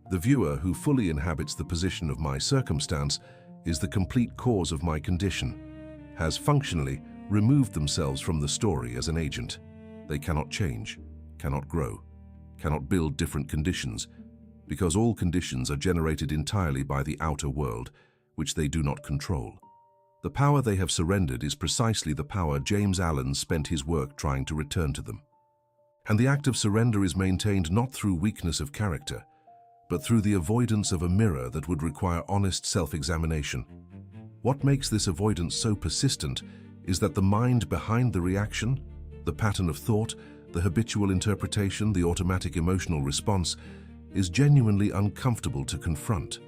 The viewer who fully inhabits the position of my circumstance is the complete cause of my condition, has functionally removed themselves from the story as an agent. They cannot change, cannot grow, cannot build different conditions, because all conditions are generated entirely by the outer world, which they do not control. The power they have surrendered is precisely the power James Allen spent his work trying to return to them. And the act of surrender is maintained not through weakness of character, but through the avoidance of a mirror that would require honest self-examination. What makes this avoidance so persistent is that the mind behind the reaction, the pattern of thought, the habitual interpretation, the automatic emotional response, is genuinely uncomfortable to confront.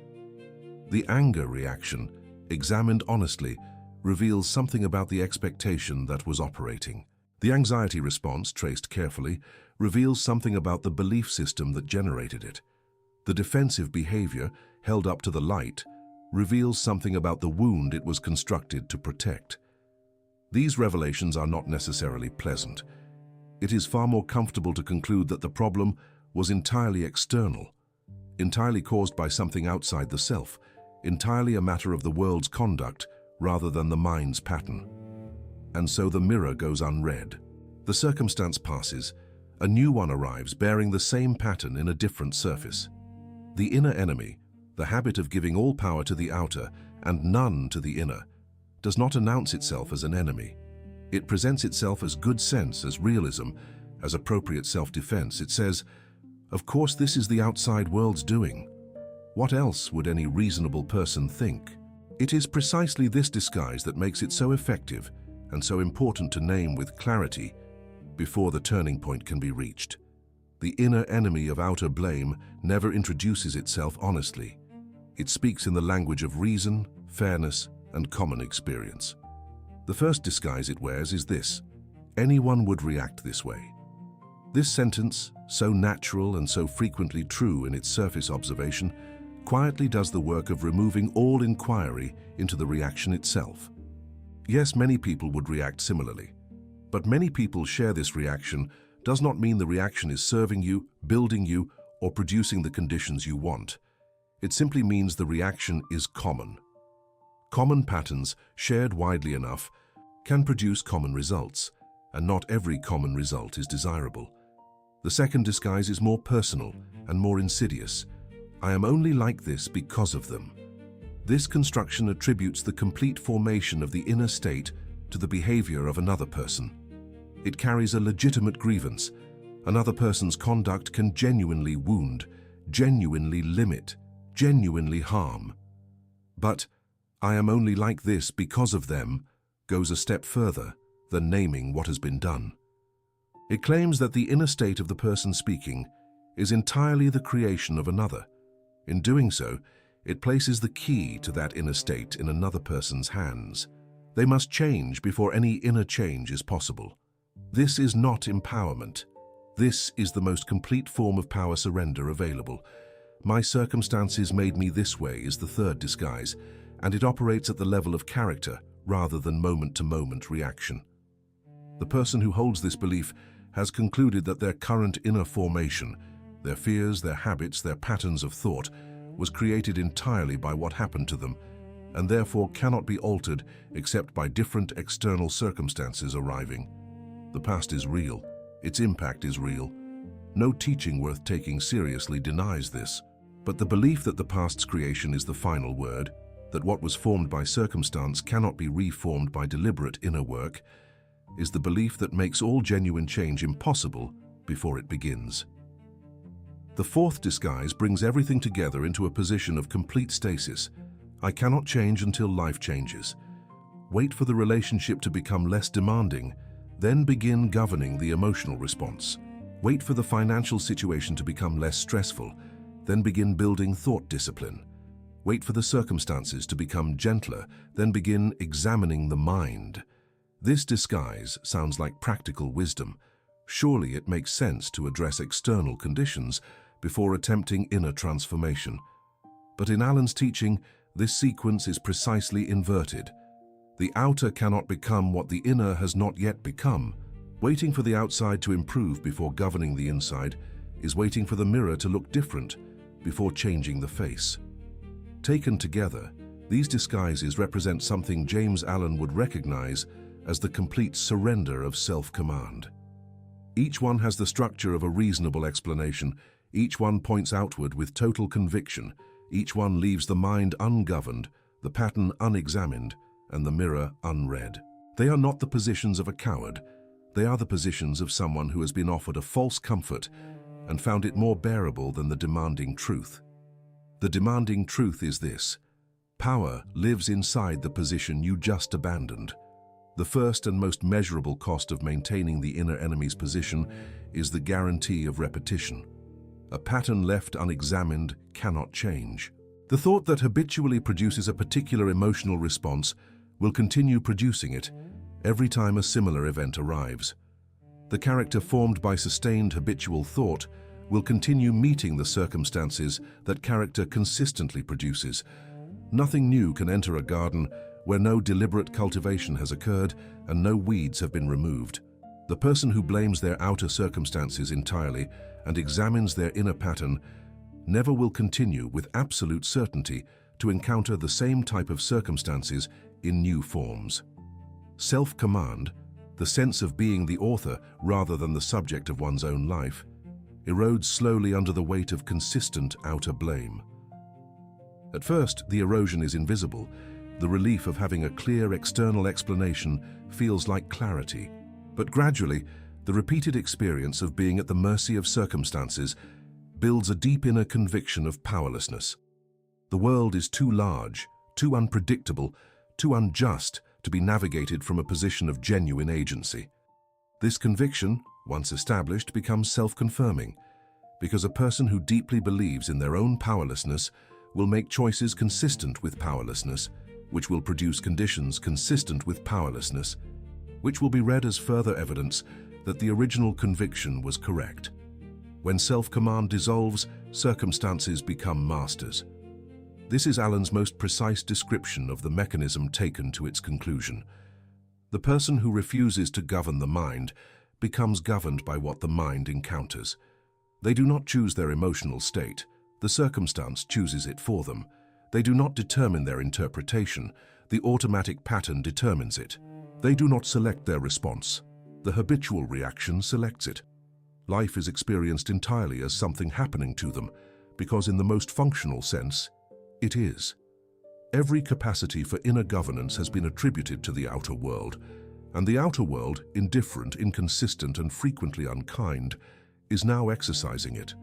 The anger reaction, examined honestly, reveals something about the expectation that was operating. The anxiety response, traced carefully, reveals something about the belief system that generated it. The defensive behavior, held up to the light, reveals something about the wound it was constructed to protect. These revelations are not necessarily pleasant. It is far more comfortable to conclude that the problem was entirely external, entirely caused by something outside the self, entirely a matter of the world's conduct rather than the mind's pattern. And so the mirror goes unread. The circumstance passes, a new one arrives bearing the same pattern in a different surface. The inner enemy, the habit of giving all power to the outer and none to the inner, does not announce itself as an enemy. It presents itself as good sense, as realism, as appropriate self-defense. It says, of course this is the outside world's doing. What else would any reasonable person think? It is precisely this disguise that makes it so effective and so important to name with clarity before the turning point can be reached. The inner enemy of outer blame never introduces itself honestly. It speaks in the language of reason, fairness, and common experience. The first disguise it wears is this: anyone would react this way. This sentence, so natural and so frequently true in its surface observation, quietly does the work of removing all inquiry into the reaction itself. Yes, many people would react similarly, but many people share this reaction does not mean the reaction is serving you, building you, or producing the conditions you want. It simply means the reaction is common. Common patterns, shared widely enough, can produce common results, and not every common result is desirable. The second disguise is more personal and more insidious. I am only like this because of them. This construction attributes the complete formation of the inner state to the behavior of another person. It carries a legitimate grievance. Another person's conduct can genuinely wound, genuinely limit, genuinely harm. But I am only like this because of them goes a step further than naming what has been done. It claims that the inner state of the person speaking is entirely the creation of another. In doing so, it places the key to that inner state in another person's hands. They must change before any inner change is possible. This is not empowerment. This is the most complete form of power surrender available. My circumstances made me this way is the third disguise, and it operates at the level of character rather than moment-to-moment reaction. The person who holds this belief has concluded that their current inner formation, their fears, their habits, their patterns of thought, was created entirely by what happened to them, and therefore cannot be altered except by different external circumstances arriving. The past is real. Its impact is real. No teaching worth taking seriously denies this. But the belief that the past's creation is the final word, that what was formed by circumstance cannot be reformed by deliberate inner work, is the belief that makes all genuine change impossible before it begins. The fourth disguise brings everything together into a position of complete stasis. I cannot change until life changes. Wait for the relationship to become less demanding, then begin governing the emotional response. Wait for the financial situation to become less stressful, then begin building thought discipline. Wait for the circumstances to become gentler, then begin examining the mind. This disguise sounds like practical wisdom. Surely it makes sense to address external conditions before attempting inner transformation. But in Alan's teaching, this sequence is precisely inverted. The outer cannot become what the inner has not yet become. Waiting for the outside to improve before governing the inside is waiting for the mirror to look different before changing the face. Taken together, these disguises represent something James Allen would recognize as the complete surrender of self-command. Each one has the structure of a reasonable explanation. Each one points outward with total conviction. Each one leaves the mind ungoverned, the pattern unexamined, and the mirror unread. They are not the positions of a coward. They are the positions of someone who has been offered a false comfort and found it more bearable than the demanding truth. The demanding truth is this: power lives inside the position you just abandoned. The first and most measurable cost of maintaining the inner enemy's position is the guarantee of repetition. A pattern left unexamined cannot change. The thought that habitually produces a particular emotional response will continue producing it every time a similar event arrives. The character formed by sustained habitual thought will continue meeting the circumstances that character consistently produces. Nothing new can enter a garden where no deliberate cultivation has occurred and no weeds have been removed. The person who blames their outer circumstances entirely and examines their inner pattern never will continue with absolute certainty to encounter the same type of circumstances in new forms. Self-command, the sense of being the author rather than the subject of one's own life, erodes slowly under the weight of consistent outer blame. At first, the erosion is invisible. The relief of having a clear external explanation feels like clarity. But gradually, the repeated experience of being at the mercy of circumstances builds a deep inner conviction of powerlessness. The world is too large, too unpredictable, too unjust to be navigated from a position of genuine agency. This conviction, once established, becomes self-confirming, because a person who deeply believes in their own powerlessness will make choices consistent with powerlessness, which will produce conditions consistent with powerlessness, which will be read as further evidence that the original conviction was correct. When self-command dissolves, circumstances become masters. This is Allen's most precise description of the mechanism taken to its conclusion. The person who refuses to govern the mind becomes governed by what the mind encounters. They do not choose their emotional state. The circumstance chooses it for them. They do not determine their interpretation. The automatic pattern determines it. They do not select their response. The habitual reaction selects it. Life is experienced entirely as something happening to them, because in the most functional sense, it is. Every capacity for inner governance has been attributed to the outer world, and the outer world, indifferent, inconsistent, and frequently unkind, is now exercising it.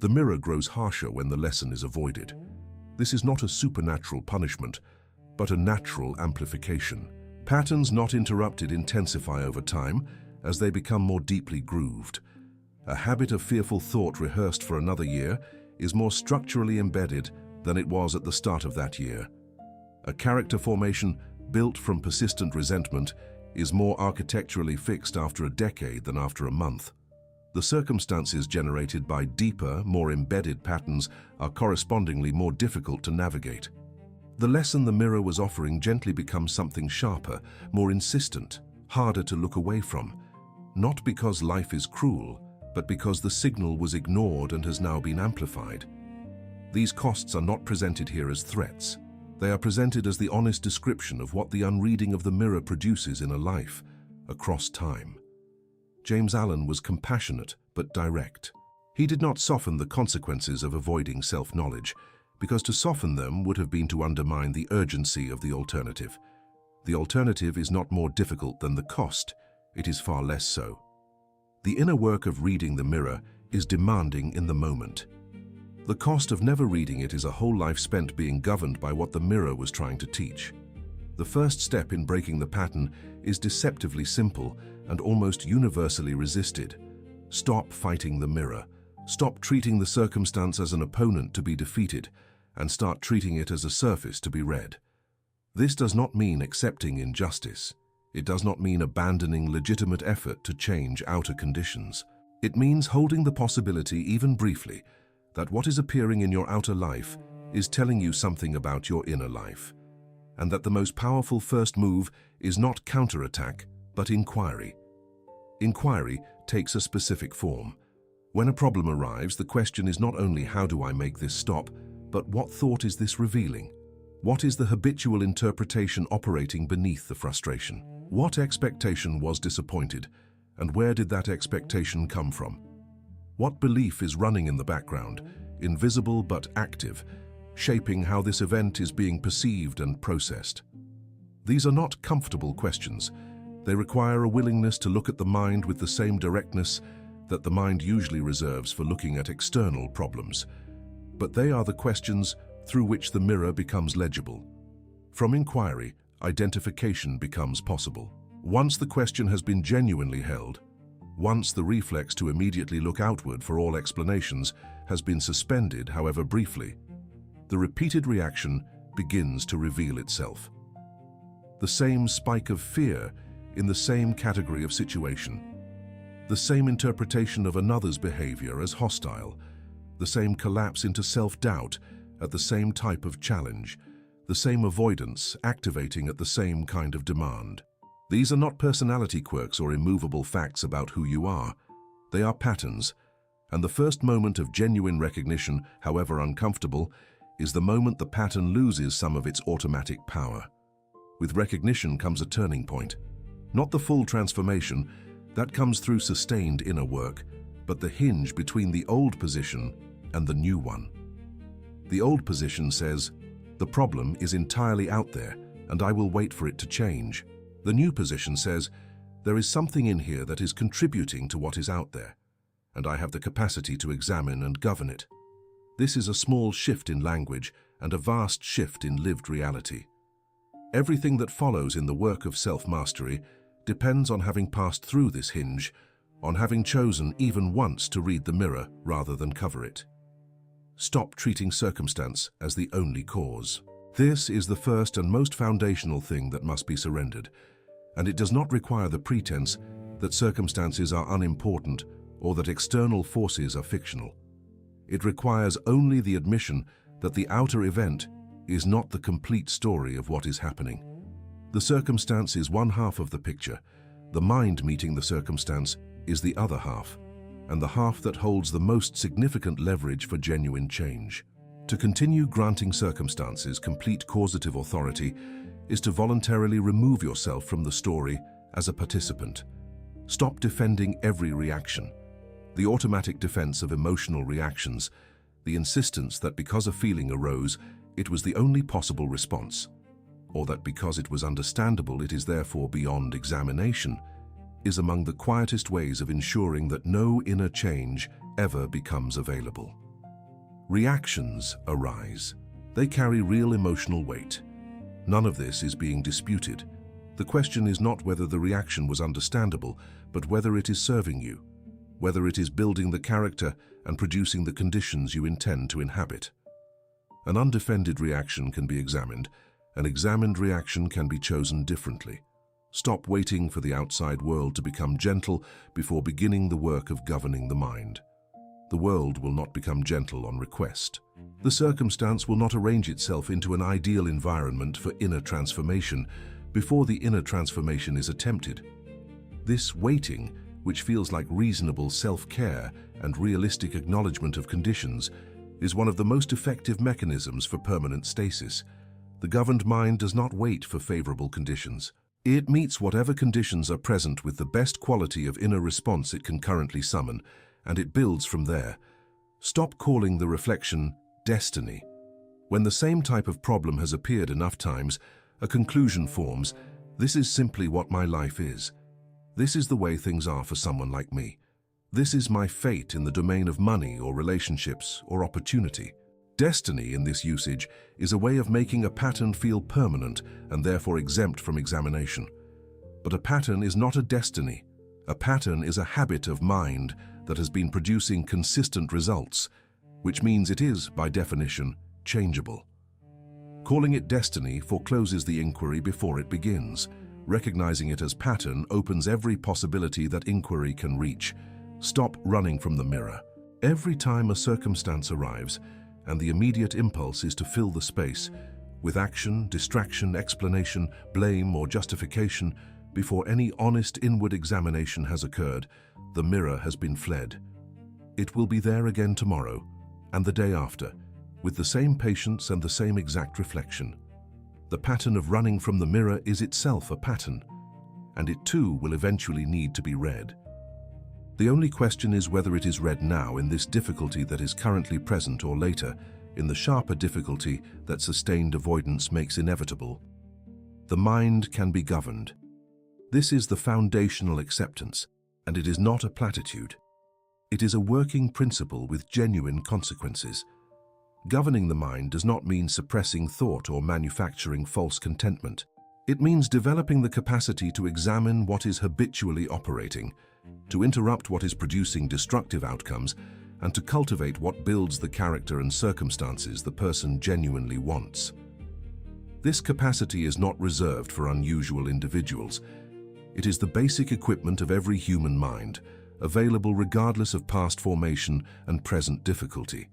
The mirror grows harsher when the lesson is avoided. This is not a supernatural punishment, but a natural amplification. Patterns not interrupted intensify over time as they become more deeply grooved. A habit of fearful thought rehearsed for another year is more structurally embedded than it was at the start of that year. A character formation built from persistent resentment is more architecturally fixed after a decade than after a month. The circumstances generated by deeper, more embedded patterns are correspondingly more difficult to navigate. The lesson the mirror was offering gently becomes something sharper, more insistent, harder to look away from, not because life is cruel, but because the signal was ignored and has now been amplified. These costs are not presented here as threats. They are presented as the honest description of what the unreading of the mirror produces in a life, across time. James Allen was compassionate but direct. He did not soften the consequences of avoiding self-knowledge, because to soften them would have been to undermine the urgency of the alternative. The alternative is not more difficult than the cost, it is far less so. The inner work of reading the mirror is demanding in the moment. The cost of never reading it is a whole life spent being governed by what the mirror was trying to teach. The first step in breaking the pattern is deceptively simple and almost universally resisted. Stop fighting the mirror. Stop treating the circumstance as an opponent to be defeated, and start treating it as a surface to be read. This does not mean accepting injustice. It does not mean abandoning legitimate effort to change outer conditions. It means holding the possibility, even briefly, that what is appearing in your outer life is telling you something about your inner life, and that the most powerful first move is not counterattack, but inquiry. Inquiry takes a specific form. When a problem arrives, the question is not only how do I make this stop, but what thought is this revealing? What is the habitual interpretation operating beneath the frustration? What expectation was disappointed, and where did that expectation come from? What belief is running in the background, invisible but active, shaping how this event is being perceived and processed? These are not comfortable questions. They require a willingness to look at the mind with the same directness that the mind usually reserves for looking at external problems. But they are the questions through which the mirror becomes legible. From inquiry, identification becomes possible. Once the question has been genuinely held, once the reflex to immediately look outward for all explanations has been suspended, however briefly, the repeated reaction begins to reveal itself. The same spike of fear in the same category of situation, the same interpretation of another's behavior as hostile, the same collapse into self-doubt at the same type of challenge, the same avoidance activating at the same kind of demand. These are not personality quirks or immovable facts about who you are. They are patterns, and the first moment of genuine recognition, however uncomfortable, is the moment the pattern loses some of its automatic power. With recognition comes a turning point. Not the full transformation, that comes through sustained inner work, but the hinge between the old position and the new one. The old position says, the problem is entirely out there, and I will wait for it to change. The new position says, there is something in here that is contributing to what is out there, and I have the capacity to examine and govern it. This is a small shift in language and a vast shift in lived reality. Everything that follows in the work of self-mastery depends on having passed through this hinge, on having chosen even once to read the mirror rather than cover it. Stop treating circumstance as the only cause. This is the first and most foundational thing that must be surrendered, and it does not require the pretense that circumstances are unimportant or that external forces are fictional. It requires only the admission that the outer event is not the complete story of what is happening. The circumstance is one half of the picture. The mind meeting the circumstance is the other half, and the half that holds the most significant leverage for genuine change. To continue granting circumstances complete causative authority is to voluntarily remove yourself from the story as a participant. Stop defending every reaction. The automatic defense of emotional reactions, the insistence that because a feeling arose, it was the only possible response, or that because it was understandable it is therefore beyond examination, is among the quietest ways of ensuring that no inner change ever becomes available. Reactions arise. They carry real emotional weight. None of this is being disputed. The question is not whether the reaction was understandable, but whether it is serving you, whether it is building the character and producing the conditions you intend to inhabit. An undefended reaction can be examined. An examined reaction can be chosen differently. Stop waiting for the outside world to become gentle before beginning the work of governing the mind. The world will not become gentle on request. The circumstance will not arrange itself into an ideal environment for inner transformation before the inner transformation is attempted. This waiting, which feels like reasonable self-care and realistic acknowledgement of conditions, is one of the most effective mechanisms for permanent stasis. The governed mind does not wait for favorable conditions. It meets whatever conditions are present with the best quality of inner response it can currently summon, and it builds from there. Stop calling the reflection destiny. When the same type of problem has appeared enough times, a conclusion forms: this is simply what my life is. This is the way things are for someone like me. This is my fate in the domain of money or relationships or opportunity. Destiny in this usage is a way of making a pattern feel permanent and therefore exempt from examination. But a pattern is not a destiny. A pattern is a habit of mind that has been producing consistent results, which means it is, by definition, changeable. Calling it destiny forecloses the inquiry before it begins. Recognizing it as pattern opens every possibility that inquiry can reach. Stop running from the mirror. Every time a circumstance arrives, and the immediate impulse is to fill the space with action, distraction, explanation, blame, or justification, before any honest inward examination has occurred, the mirror has been fled. It will be there again tomorrow, and the day after, with the same patience and the same exact reflection. The pattern of running from the mirror is itself a pattern, and it too will eventually need to be read. The only question is whether it is read now in this difficulty that is currently present, or later, in the sharper difficulty that sustained avoidance makes inevitable. The mind can be governed. This is the foundational acceptance, and it is not a platitude. It is a working principle with genuine consequences. Governing the mind does not mean suppressing thought or manufacturing false contentment. It means developing the capacity to examine what is habitually operating, to interrupt what is producing destructive outcomes, and to cultivate what builds the character and circumstances the person genuinely wants. This capacity is not reserved for unusual individuals. It is the basic equipment of every human mind, available regardless of past formation and present difficulty.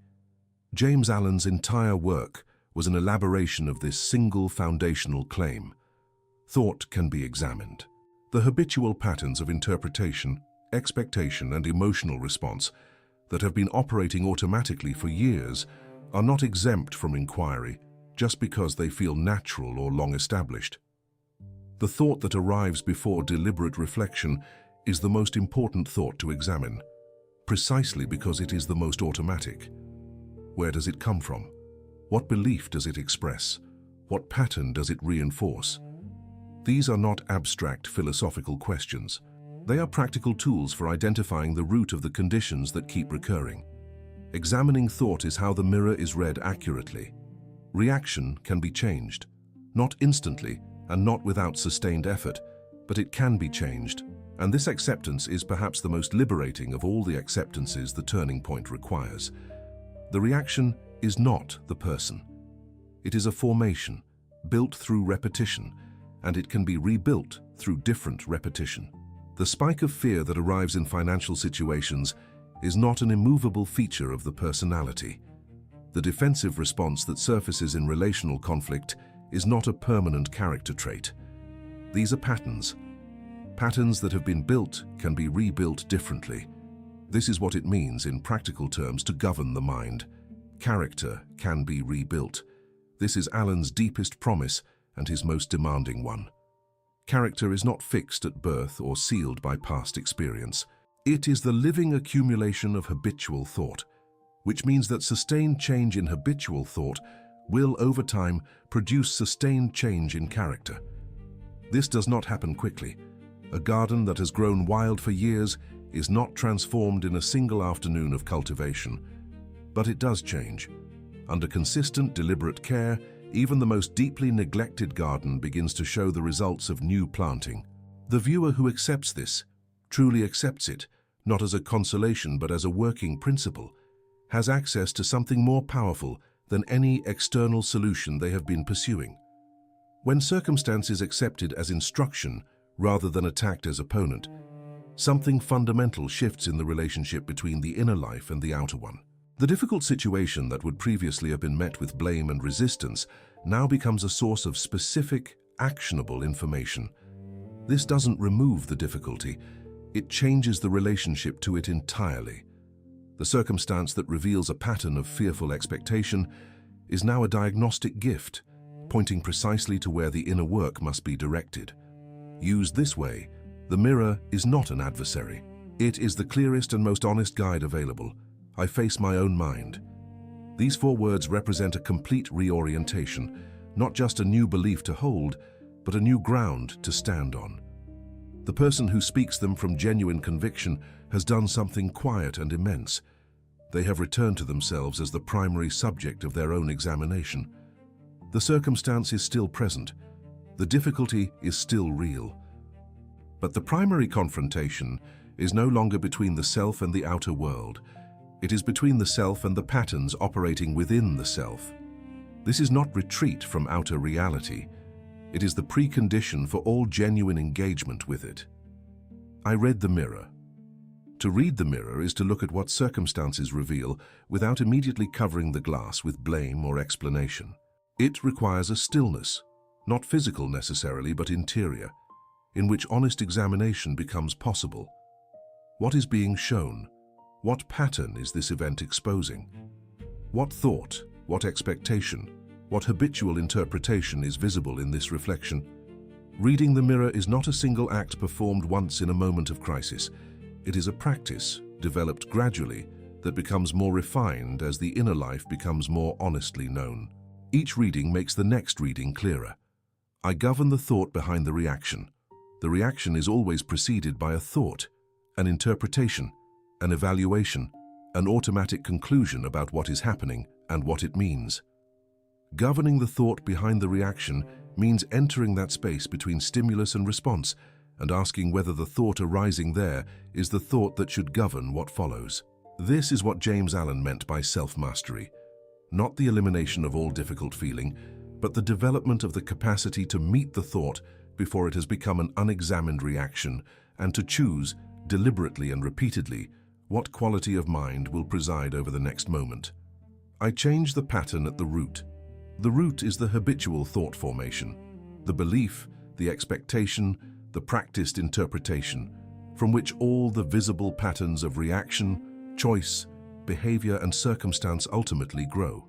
James Allen's entire work was an elaboration of this single foundational claim. Thought can be examined. The habitual patterns of interpretation, expectation, and emotional response that have been operating automatically for years are not exempt from inquiry just because they feel natural or long established. The thought that arrives before deliberate reflection is the most important thought to examine, precisely because it is the most automatic. Where does it come from? What belief does it express? What pattern does it reinforce? These are not abstract philosophical questions. They are practical tools for identifying the root of the conditions that keep recurring. Examining thought is how the mirror is read accurately. Reaction can be changed, not instantly and not without sustained effort, but it can be changed, and this acceptance is perhaps the most liberating of all the acceptances the turning point requires. The reaction is not the person. It is a formation, built through repetition, and it can be rebuilt through different repetition. The spike of fear that arrives in financial situations is not an immovable feature of the personality. The defensive response that surfaces in relational conflict is not a permanent character trait. These are patterns. Patterns that have been built can be rebuilt differently. This is what it means in practical terms to govern the mind. Character can be rebuilt. This is Allen's deepest promise, and his most demanding one. Character is not fixed at birth or sealed by past experience. It is the living accumulation of habitual thought, which means that sustained change in habitual thought will, over time, produce sustained change in character. This does not happen quickly. A garden that has grown wild for years is not transformed in a single afternoon of cultivation, but it does change. Under consistent, deliberate care, even the most deeply neglected garden begins to show the results of new planting. The viewer who accepts this, truly accepts it, not as a consolation but as a working principle, has access to something more powerful than any external solution they have been pursuing. When circumstance is accepted as instruction rather than attacked as opponent, something fundamental shifts in the relationship between the inner life and the outer one. The difficult situation that would previously have been met with blame and resistance now becomes a source of specific, actionable information. This doesn't remove the difficulty, it changes the relationship to it entirely. The circumstance that reveals a pattern of fearful expectation is now a diagnostic gift, pointing precisely to where the inner work must be directed. Used this way, the mirror is not an adversary. It is the clearest and most honest guide available. I face my own mind. These 4 words represent a complete reorientation, not just a new belief to hold, but a new ground to stand on. The person who speaks them from genuine conviction has done something quiet and immense. They have returned to themselves as the primary subject of their own examination. The circumstance is still present. The difficulty is still real. But the primary confrontation is no longer between the self and the outer world. It is between the self and the patterns operating within the self. This is not retreat from outer reality. It is the precondition for all genuine engagement with it. I read the mirror. To read the mirror is to look at what circumstances reveal without immediately covering the glass with blame or explanation. It requires a stillness, not physical necessarily, but interior, in which honest examination becomes possible. What is being shown? What pattern is this event exposing? What thought, what expectation, what habitual interpretation is visible in this reflection? Reading the mirror is not a single act performed once in a moment of crisis. It is a practice, developed gradually, that becomes more refined as the inner life becomes more honestly known. Each reading makes the next reading clearer. I govern the thought behind the reaction. The reaction is always preceded by a thought, an interpretation, an evaluation, an automatic conclusion about what is happening and what it means. Governing the thought behind the reaction means entering that space between stimulus and response and asking whether the thought arising there is the thought that should govern what follows. This is what James Allen meant by self-mastery. Not the elimination of all difficult feeling, but the development of the capacity to meet the thought before it has become an unexamined reaction and to choose, deliberately and repeatedly, what quality of mind will preside over the next moment. I change the pattern at the root. The root is the habitual thought formation, the belief, the expectation, the practiced interpretation, from which all the visible patterns of reaction, choice, behavior, and circumstance ultimately grow.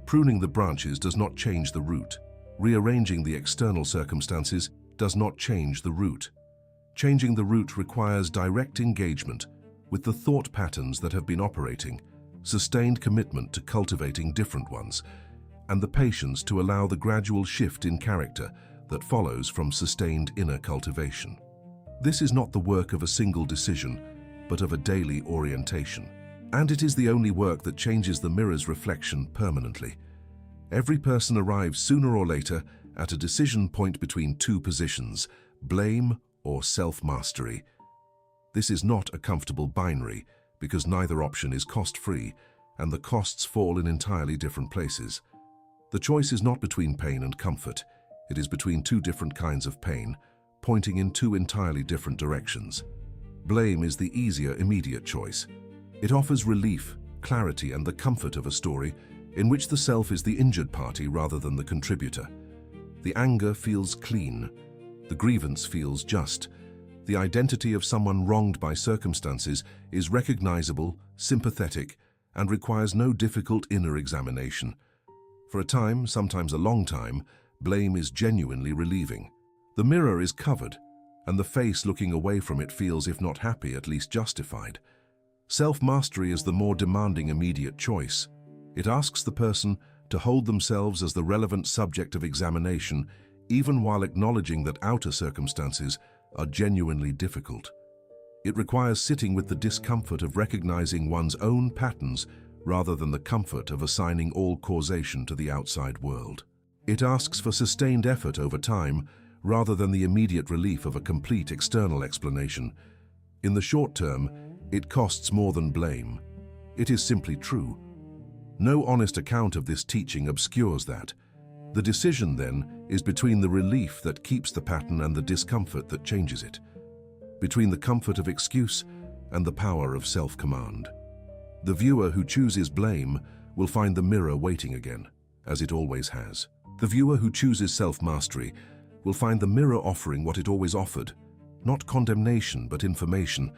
Pruning the branches does not change the root. Rearranging the external circumstances does not change the root. Changing the root requires direct engagement with the thought patterns that have been operating, sustained commitment to cultivating different ones, and the patience to allow the gradual shift in character that follows from sustained inner cultivation. This is not the work of a single decision, but of a daily orientation. And it is the only work that changes the mirror's reflection permanently. Every person arrives sooner or later at a decision point between 2 positions, blame or self-mastery. This is not a comfortable binary because neither option is cost-free and the costs fall in entirely different places. The choice is not between pain and comfort. It is between 2 different kinds of pain, pointing in 2 entirely different directions. Blame is the easier, immediate choice. It offers relief, clarity, and the comfort of a story in which the self is the injured party rather than the contributor. The anger feels clean. The grievance feels just. The identity of someone wronged by circumstances is recognizable, sympathetic, and requires no difficult inner examination. For a time, sometimes a long time, Blame is genuinely relieving. The mirror is covered, and the face looking away from it feels, if not happy, at least justified. Self-mastery is the more demanding immediate choice. It asks the person to hold themselves as the relevant subject of examination, even while acknowledging that outer circumstances are genuinely difficult. It requires sitting with the discomfort of recognizing one's own patterns rather than the comfort of assigning all causation to the outside world. It asks for sustained effort over time rather than the immediate relief of a complete external explanation. In the short term, it costs more than blame. It is simply true. No honest account of this teaching obscures that. The decision, then, is between the relief that keeps the pattern and the discomfort that changes it, between the comfort of excuse and the power of self-command. The viewer who chooses blame will find the mirror waiting again, as it always has. The viewer who chooses self-mastery will find the mirror offering what it always offered, not condemnation but information,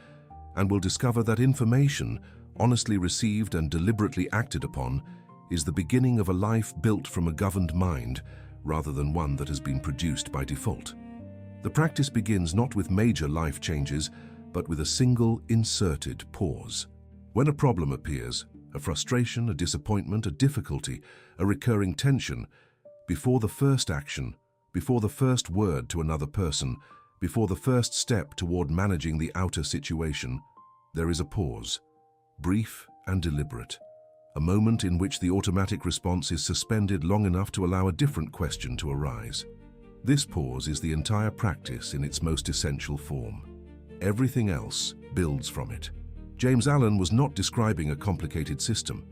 and will discover that information, honestly received and deliberately acted upon, is the beginning of a life built from a governed mind rather than one that has been produced by default. The practice begins not with major life changes, but with a single inserted pause. When a problem appears, a frustration, a disappointment, a difficulty, a recurring tension, before the first action, before the first word to another person, before the first step toward managing the outer situation, there is a pause, brief and deliberate, a moment in which the automatic response is suspended long enough to allow a different question to arise. This pause is the entire practice in its most essential form. Everything else builds from it. James Allen was not describing a complicated system.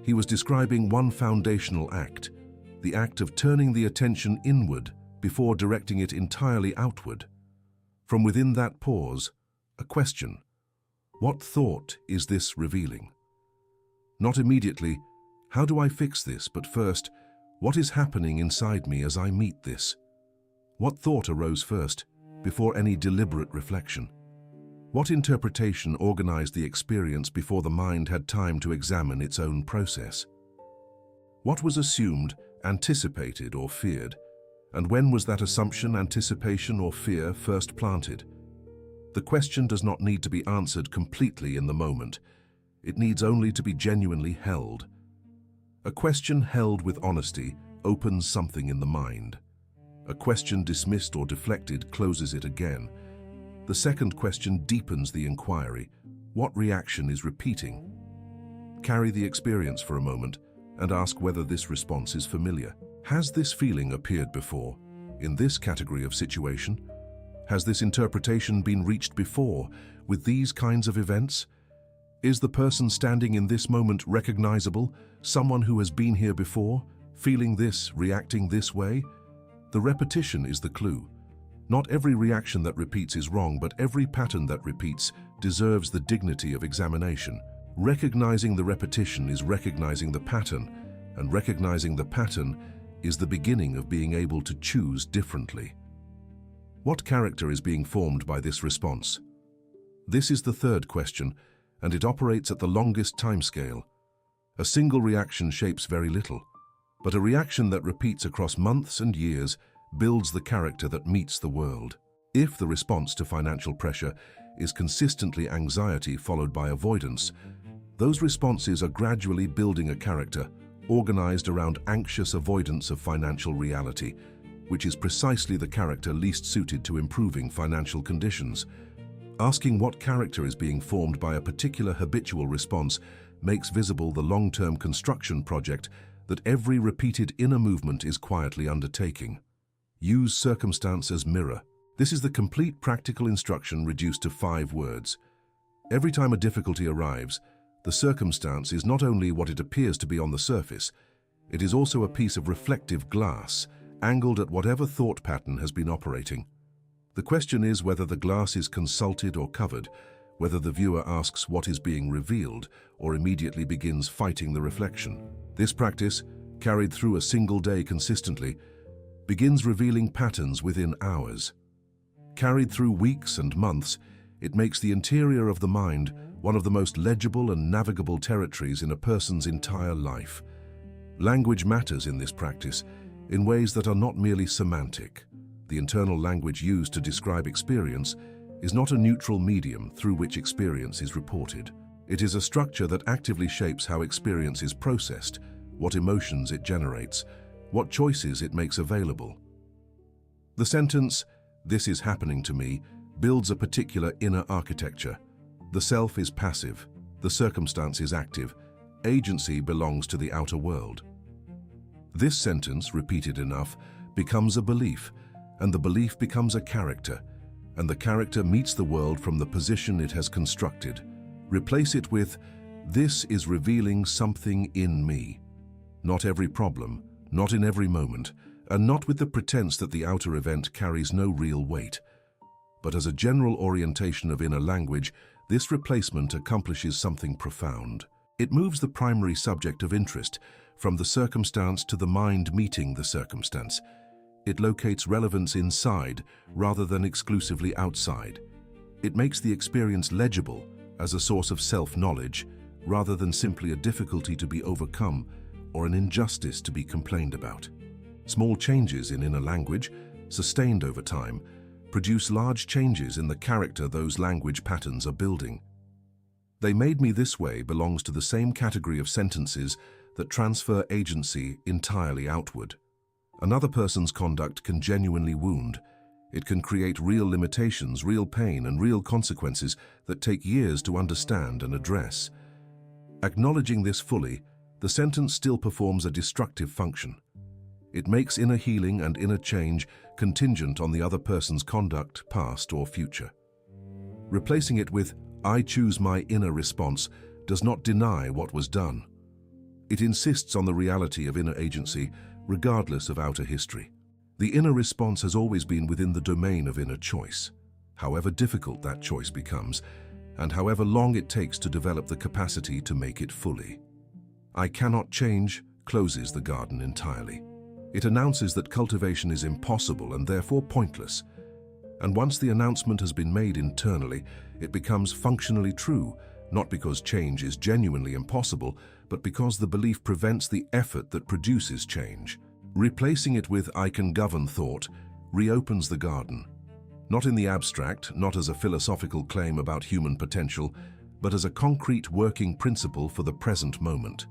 He was describing one foundational act, the act of turning the attention inward before directing it entirely outward. From within that pause, a question. What thought is this revealing? Not immediately, how do I fix this, but first, what is happening inside me as I meet this? What thought arose first, before any deliberate reflection? What interpretation organized the experience before the mind had time to examine its own process? What was assumed, anticipated, or feared? And when was that assumption, anticipation, or fear first planted? The question does not need to be answered completely in the moment. It needs only to be genuinely held. A question held with honesty opens something in the mind. A question dismissed or deflected closes it again. The second question deepens the inquiry. What reaction is repeating? Carry the experience for a moment and ask whether this response is familiar. Has this feeling appeared before, in this category of situation? Has this interpretation been reached before, with these kinds of events? Is the person standing in this moment recognizable, someone who has been here before, feeling this, reacting this way? The repetition is the clue. Not every reaction that repeats is wrong, but every pattern that repeats deserves the dignity of examination. Recognizing the repetition is recognizing the pattern, and recognizing the pattern is the beginning of being able to choose differently. What character is being formed by this response? This is the third question, and it operates at the longest timescale. A single reaction shapes very little, but a reaction that repeats across months and years builds the character that meets the world. If the response to financial pressure is consistently anxiety followed by avoidance, those responses are gradually building a character organized around anxious avoidance of financial reality, which is precisely the character least suited to improving financial conditions. Asking what character is being formed by a particular habitual response makes visible the long-term construction project that every repeated inner movement is quietly undertaking. Use circumstance as mirror. This is the complete practical instruction reduced to 5 words. Every time a difficulty arrives, the circumstance is not only what it appears to be on the surface, it is also a piece of reflective glass, angled at whatever thought pattern has been operating. The question is whether the glass is consulted or covered, whether the viewer asks what is being revealed or immediately begins fighting the reflection. This practice, carried through a single day consistently, begins revealing patterns within hours. Carried through weeks and months, it makes the interior of the mind one of the most legible and navigable territories in a person's entire life. Language matters in this practice. in ways that are not merely semantic. The internal language used to describe experience is not a neutral medium through which experience is reported. It is a structure that actively shapes how experience is processed, what emotions it generates, what choices it makes available. The sentence, "This is happening to me," builds a particular inner architecture. The self is passive, the circumstance is active, agency belongs to the outer world. This sentence, repeated enough, becomes a belief, and the belief becomes a character, and the character meets the world from the position it has constructed. Replace it with, "This is revealing something in me." Not every problem, not in every moment, and not with the pretense that the outer event carries no real weight. But as a general orientation of inner language, this replacement accomplishes something profound. It moves the primary subject of interest from the circumstance to the mind meeting the circumstance. It locates relevance inside rather than exclusively outside. It makes the experience legible as a source of self-knowledge rather than simply a difficulty to be overcome or an injustice to be complained about. Small changes in inner language, sustained over time, produce large changes in the character those language patterns are building. "They made me this way" belongs to the same category of sentences that transfer agency entirely outward. Another person's conduct can genuinely wound. It can create real limitations, real pain, and real consequences that take years to understand and address. Acknowledging this fully, the sentence still performs a destructive function. It makes inner healing and inner change contingent on the other person's conduct, past or future. Replacing it with, "I choose my inner response," does not deny what was done. It insists on the reality of inner agency, regardless of outer history. The inner response has always been within the domain of inner choice, however difficult that choice becomes, and however long it takes to develop the capacity to make it fully. "I cannot change" closes the garden entirely. It announces that cultivation is impossible and therefore pointless. And once the announcement has been made internally, it becomes functionally true, not because change is genuinely impossible, but because the belief prevents the effort that produces change. Replacing it with "I can govern thought" reopens the garden. Not in the abstract, not as a philosophical claim about human potential, but as a concrete working principle for the present moment.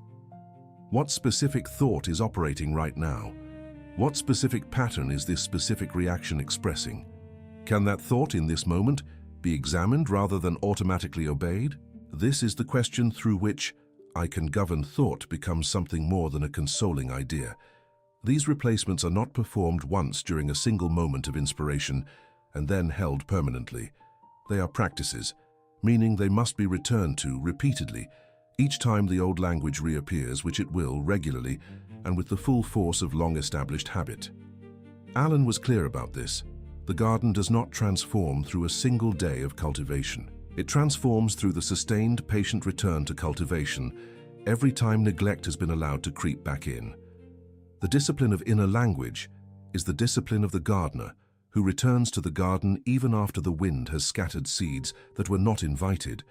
What specific thought is operating right now? What specific pattern is this specific reaction expressing? Can that thought in this moment be examined rather than automatically obeyed? This is the question through which "I can govern thought" becomes something more than a consoling idea. These replacements are not performed once during a single moment of inspiration and then held permanently. They are practices, meaning they must be returned to repeatedly, each time the old language reappears, which it will regularly and with the full force of long-established habit. Alan was clear about this. The garden does not transform through a single day of cultivation. It transforms through the sustained, patient return to cultivation every time neglect has been allowed to creep back in. The discipline of inner language is the discipline of the gardener who returns to the garden even after the wind has scattered seeds that were not invited.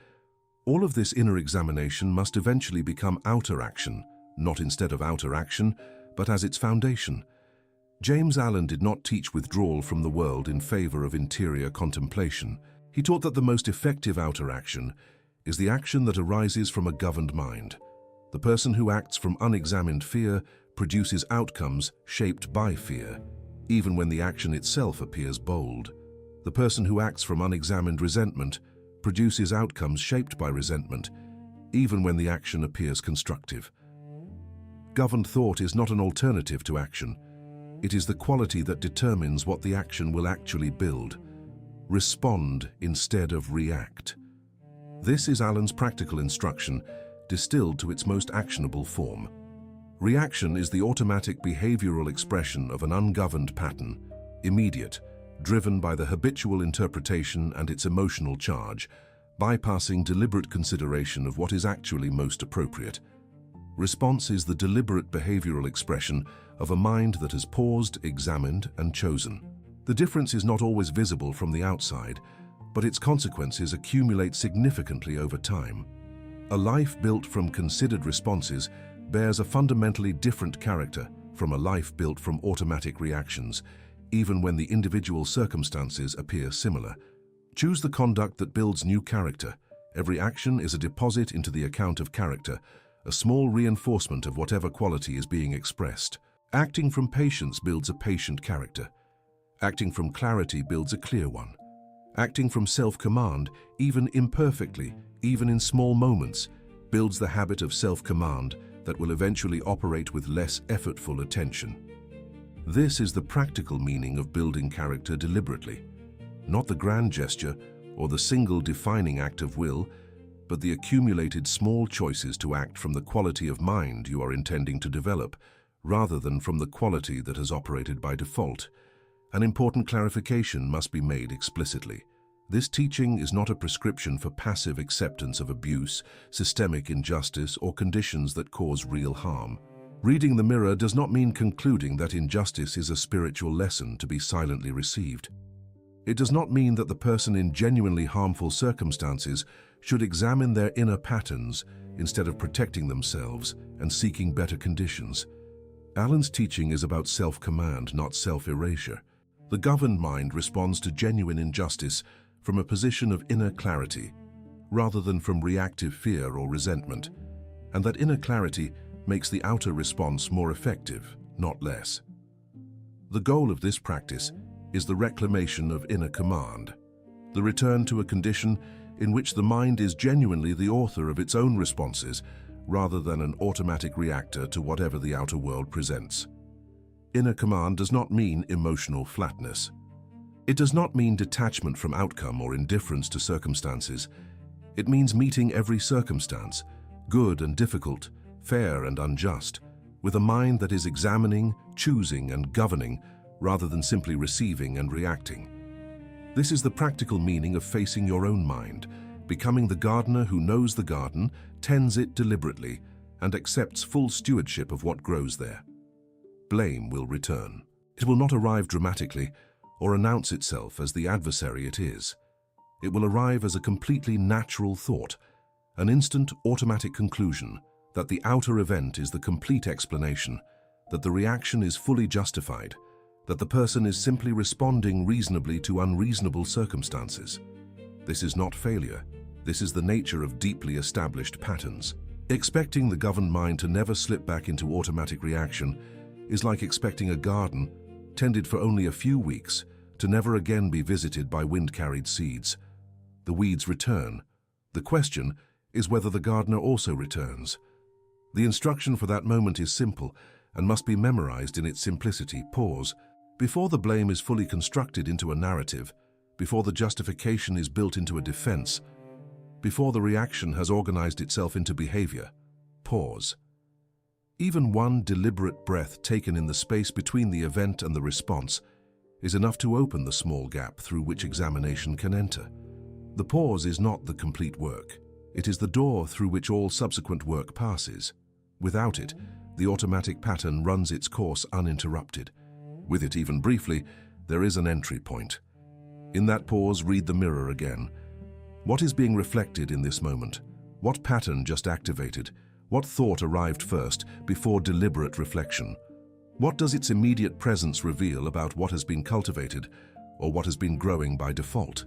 All of this inner examination must eventually become outer action, not instead of outer action, but as its foundation. James Allen did not teach withdrawal from the world in favor of interior contemplation. He taught that the most effective outer action is the action that arises from a governed mind. The person who acts from unexamined fear produces outcomes shaped by fear, even when the action itself appears bold. The person who acts from unexamined resentment produces outcomes shaped by resentment, even when the action appears constructive. Governed thought is not an alternative to action. It is the quality that determines what the action will actually build. Respond instead of react. This is Allen's practical instruction, distilled to its most actionable form. Reaction is the automatic behavioral expression of an ungoverned pattern, immediate, driven by the habitual interpretation and its emotional charge, bypassing deliberate consideration of what is actually most appropriate. Response is the deliberate behavioral expression of a mind that has paused, examined, and chosen. The difference is not always visible from the outside, but its consequences accumulate significantly over time. A life built from considered responses bears a fundamentally different character from a life built from automatic reactions, even when the individual circumstances appear similar. Choose the conduct that builds new character. Every action is a deposit into the account of character, a small reinforcement of whatever quality is being expressed. Acting from patience builds a patient character. Acting from clarity builds a clear one. Acting from self-command, even imperfectly, even in small moments, builds the habit of self-command that will eventually operate with less effortful attention. This is the practical meaning of building character deliberately. Not the grand gesture or the single defining act of will, but the accumulated small choices to act from the quality of mind you are intending to develop, rather than from the quality that has operated by default. An important clarification must be made explicitly. This teaching is not a prescription for passive acceptance of abuse, systemic injustice, or conditions that cause real harm. Reading the mirror does not mean concluding that injustice is a spiritual lesson to be silently received. It does not mean that the person in genuinely harmful circumstances should examine their inner patterns instead of protecting themselves and seeking better conditions. Allen's teaching is about self-command, not self-erasure. The governed mind responds to genuine injustice from a position of inner clarity, rather than from reactive fear or resentment, and that inner clarity makes the outer response more effective, not less. The goal of this practice is the reclamation of inner command, the return to a condition in which the mind is genuinely the author of its own responses, rather than an automatic reactor to whatever the outer world presents. Inner command does not mean emotional flatness. It does not mean detachment from outcome or indifference to circumstances. It means meeting every circumstance, good and difficult, fair and unjust, with a mind that is examining, choosing, and governing, rather than simply receiving and reacting. This is the practical meaning of facing your own mind, becoming the gardener who knows the garden, tends it deliberately, and accepts full stewardship of what grows there. Blame will return. It will not arrive dramatically or announce itself as the adversary it is. It will arrive as a completely natural thought, an instant automatic conclusion that the outer event is the complete explanation, that the reaction is fully justified, that the person is simply responding reasonably to unreasonable circumstances. This is not failure. This is the nature of deeply established patterns. Expecting the governed mind to never slip back into automatic reaction is like expecting a garden, tended for only a few weeks, to never again be visited by wind-carried seeds. The weeds return. The question is whether the gardener also returns. The instruction for that moment is simple and must be memorized in its simplicity. Pause. Before the blame is fully constructed into a narrative, before the justification is built into a defense, before the reaction has organized itself into behavior, pause. Even one deliberate breath taken in the space between the event and the response is enough to open the small gap through which examination can enter. The pause is not the complete work. It is the door through which all subsequent work passes. Without it, the automatic pattern runs its course uninterrupted. With it, even briefly, there is an entry point. In that pause, read the mirror again. What is being reflected in this moment? What pattern just activated? What thought arrived first, before deliberate reflection? What does its immediate presence reveal about what has been cultivated, or what has been growing by default?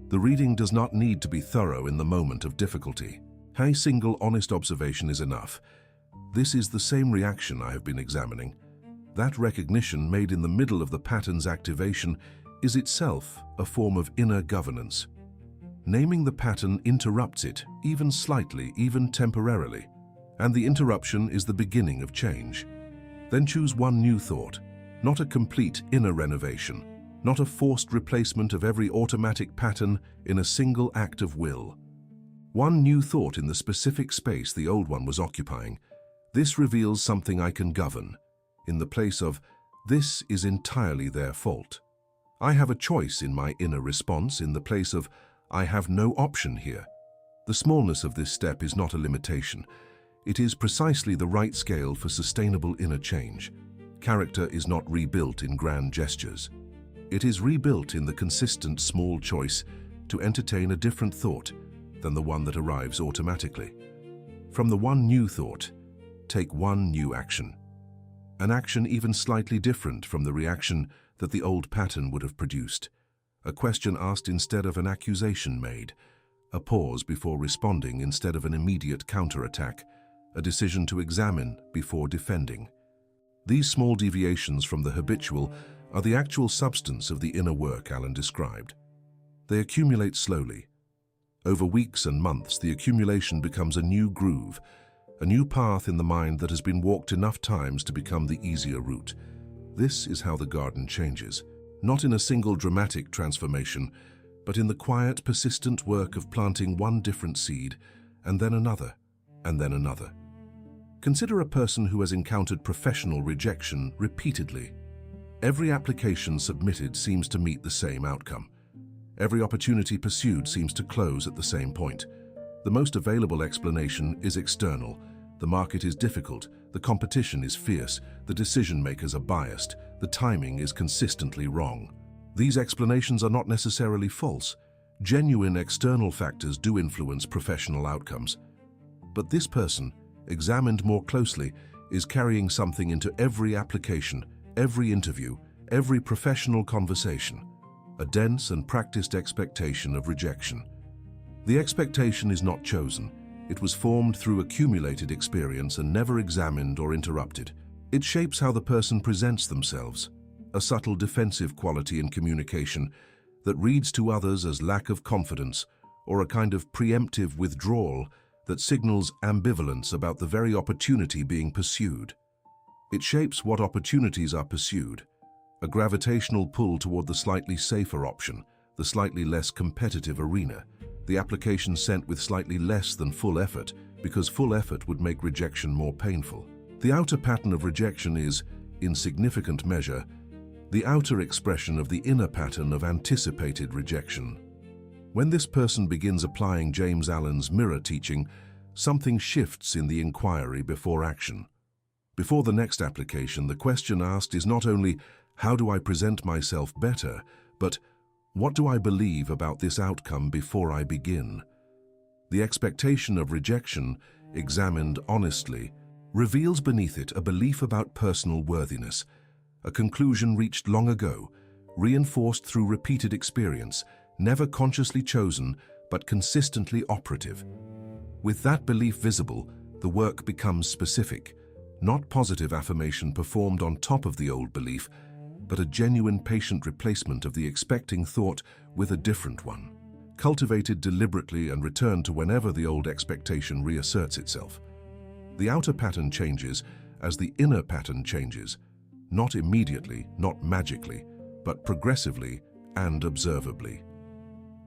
The reading does not need to be thorough in the moment of difficulty. A single honest observation is enough. This is the same reaction I have been examining. That recognition made in the middle of the pattern's activation is itself a form of inner governance. Naming the pattern interrupts it, even slightly, even temporarily, and the interruption is the beginning of change. Then choose one new thought, not a complete inner renovation, not a forced replacement of every automatic pattern in a single act of will. One new thought in the specific space the old one was occupying. This reveals something I can govern, in the place of, this is entirely their fault. I have a choice in my inner response, in the place of, I have no option here. The smallness of this step is not a limitation. It is precisely the right scale for sustainable inner change. Character is not rebuilt in grand gestures. It is rebuilt in the consistent small choice to entertain a different thought than the one that arrives automatically. From the one new thought, take one new action. an action even slightly different from the reaction that the old pattern would have produced, a question asked instead of an accusation made, a pause before responding instead of an immediate counterattack, a decision to examine before defending. These small deviations from the habitual are the actual substance of the inner work Allen described. They accumulate slowly. Over weeks and months, the accumulation becomes a new groove, a new path in the mind that has been walked enough times to become the easier route. This is how the garden changes, not in a single dramatic transformation, but in the quiet, persistent work of planting one different seed, and then another, and then another. Consider a person who has encountered professional rejection repeatedly. Every application submitted seems to meet the same outcome. Every opportunity pursued seems to close at the same point. The most available explanation is external. The market is difficult, the competition is fierce, the decision-makers are biased, the timing is consistently wrong. These explanations are not necessarily false. Genuine external factors do influence professional outcomes. But this person, examined more closely, is carrying something into every application, every interview, every professional conversation, a dense and practiced expectation of rejection. The expectation is not chosen. It was formed through accumulated experience and never examined or interrupted. It shapes how the person presents themselves, a subtle defensive quality in communication that reads to others as lack of confidence or a kind of preemptive withdrawal that signals ambivalence about the very opportunity being pursued. It shapes what opportunities are pursued, a gravitational pull toward the slightly safer option, the slightly less competitive arena, the application sent with slightly less than full effort, because full effort would make rejection more painful. The outer pattern of rejection is, in significant measure, the outer expression of the inner pattern of anticipated rejection. When this person begins applying James Allen's mirror teaching, something shifts in the inquiry before action. Before the next application, the question asked is not only, how do I present myself better, but what do I believe about this outcome before I begin? The expectation of rejection, examined honestly, reveals beneath it a belief about personal worthiness, a conclusion reached long ago, reinforced through repeated experience, never consciously chosen, but consistently operative. With that belief visible, the work becomes specific, not positive affirmation performed on top of the old belief, but a genuine patient replacement of the expecting thought with a different one, cultivated deliberately and returned to whenever the old expectation reasserts itself. The outer pattern changes as the inner pattern changes, not immediately, not magically, but progressively and observably.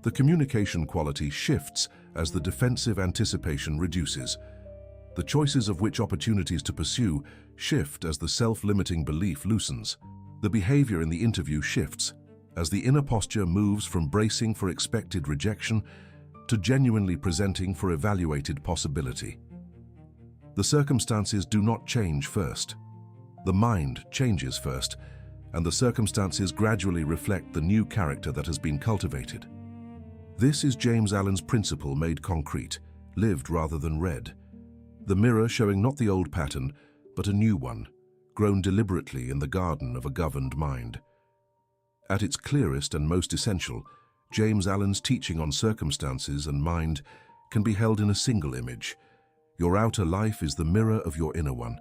The communication quality shifts as the defensive anticipation reduces. The choices of which opportunities to pursue shift as the self-limiting belief loosens. The behavior in the interview shifts as the inner posture moves from bracing for expected rejection to genuinely presenting for evaluated possibility. The circumstances do not change first. The mind changes first, and the circumstances gradually reflect the new character that has been cultivated. This is James Allen's principle made concrete, lived rather than read. The mirror showing not the old pattern, but a new one, grown deliberately in the garden of a governed mind. At its clearest and most essential, James Allen's teaching on circumstances and mind can be held in a single image. Your outer life is the mirror of your inner one.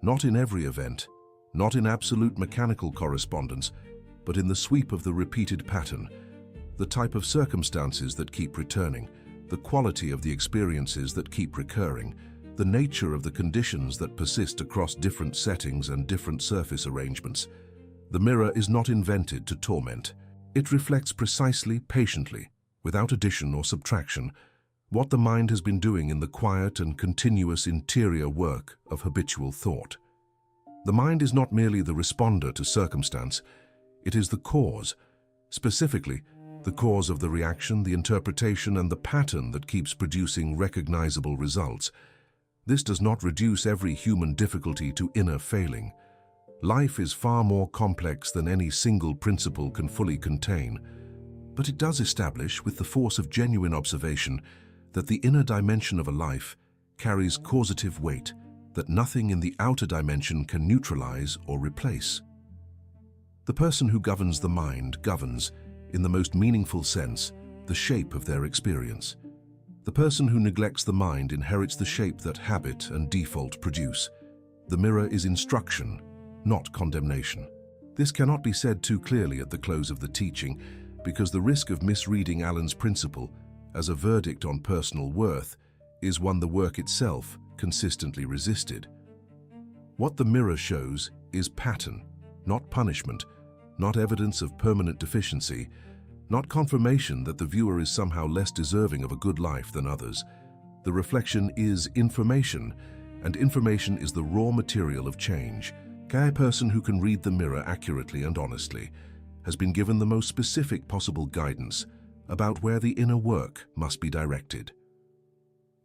Not in every event, not in absolute mechanical correspondence, but in the sweep of the repeated pattern, the type of circumstances that keep returning, the quality of the experiences that keep recurring, the nature of the conditions that persist across different settings and different surface arrangements. The mirror is not invented to torment. It reflects precisely, patiently, without addition or subtraction, what the mind has been doing in the quiet and continuous interior work of habitual thought. The mind is not merely the responder to circumstance, it is the cause, specifically, the cause of the reaction, the interpretation, and the pattern that keeps producing recognizable results. This does not reduce every human difficulty to inner failing. Life is far more complex than any single principle can fully contain, but it does establish, with the force of genuine observation, that the inner dimension of a life carries causative weight, that nothing in the outer dimension can neutralize or replace. The person who governs the mind governs, in the most meaningful sense, the shape of their experience. The person who neglects the mind inherits the shape that habit and default produce. The mirror is instruction, not condemnation. This cannot be said too clearly at the close of the teaching, because the risk of misreading Allen's principle as a verdict on personal worth is one the work itself consistently resisted. What the mirror shows is pattern, not punishment, not evidence of permanent deficiency, not confirmation that the viewer is somehow less deserving of a good life than others. The reflection is information, and information is the raw material of change. A person who can read the mirror accurately and honestly has been given the most specific possible guidance about where the inner work must be directed.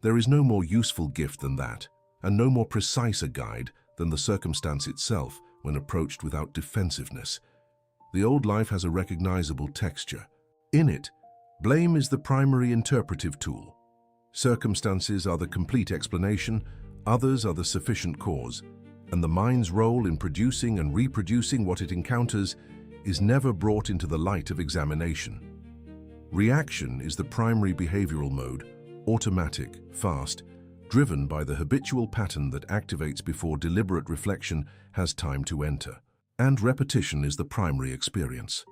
There is no more useful gift than that, and no more precise a guide than the circumstance itself when approached without defensiveness. The old life has a recognizable texture. In it, blame is the primary interpretive tool. Circumstances are the complete explanation, others are the sufficient cause, and the mind's role in producing and reproducing what it encounters is never brought into the light of examination. Reaction is the primary behavioral mode, automatic, fast, driven by the habitual pattern that activates before deliberate reflection has time to enter. And repetition is the primary experience.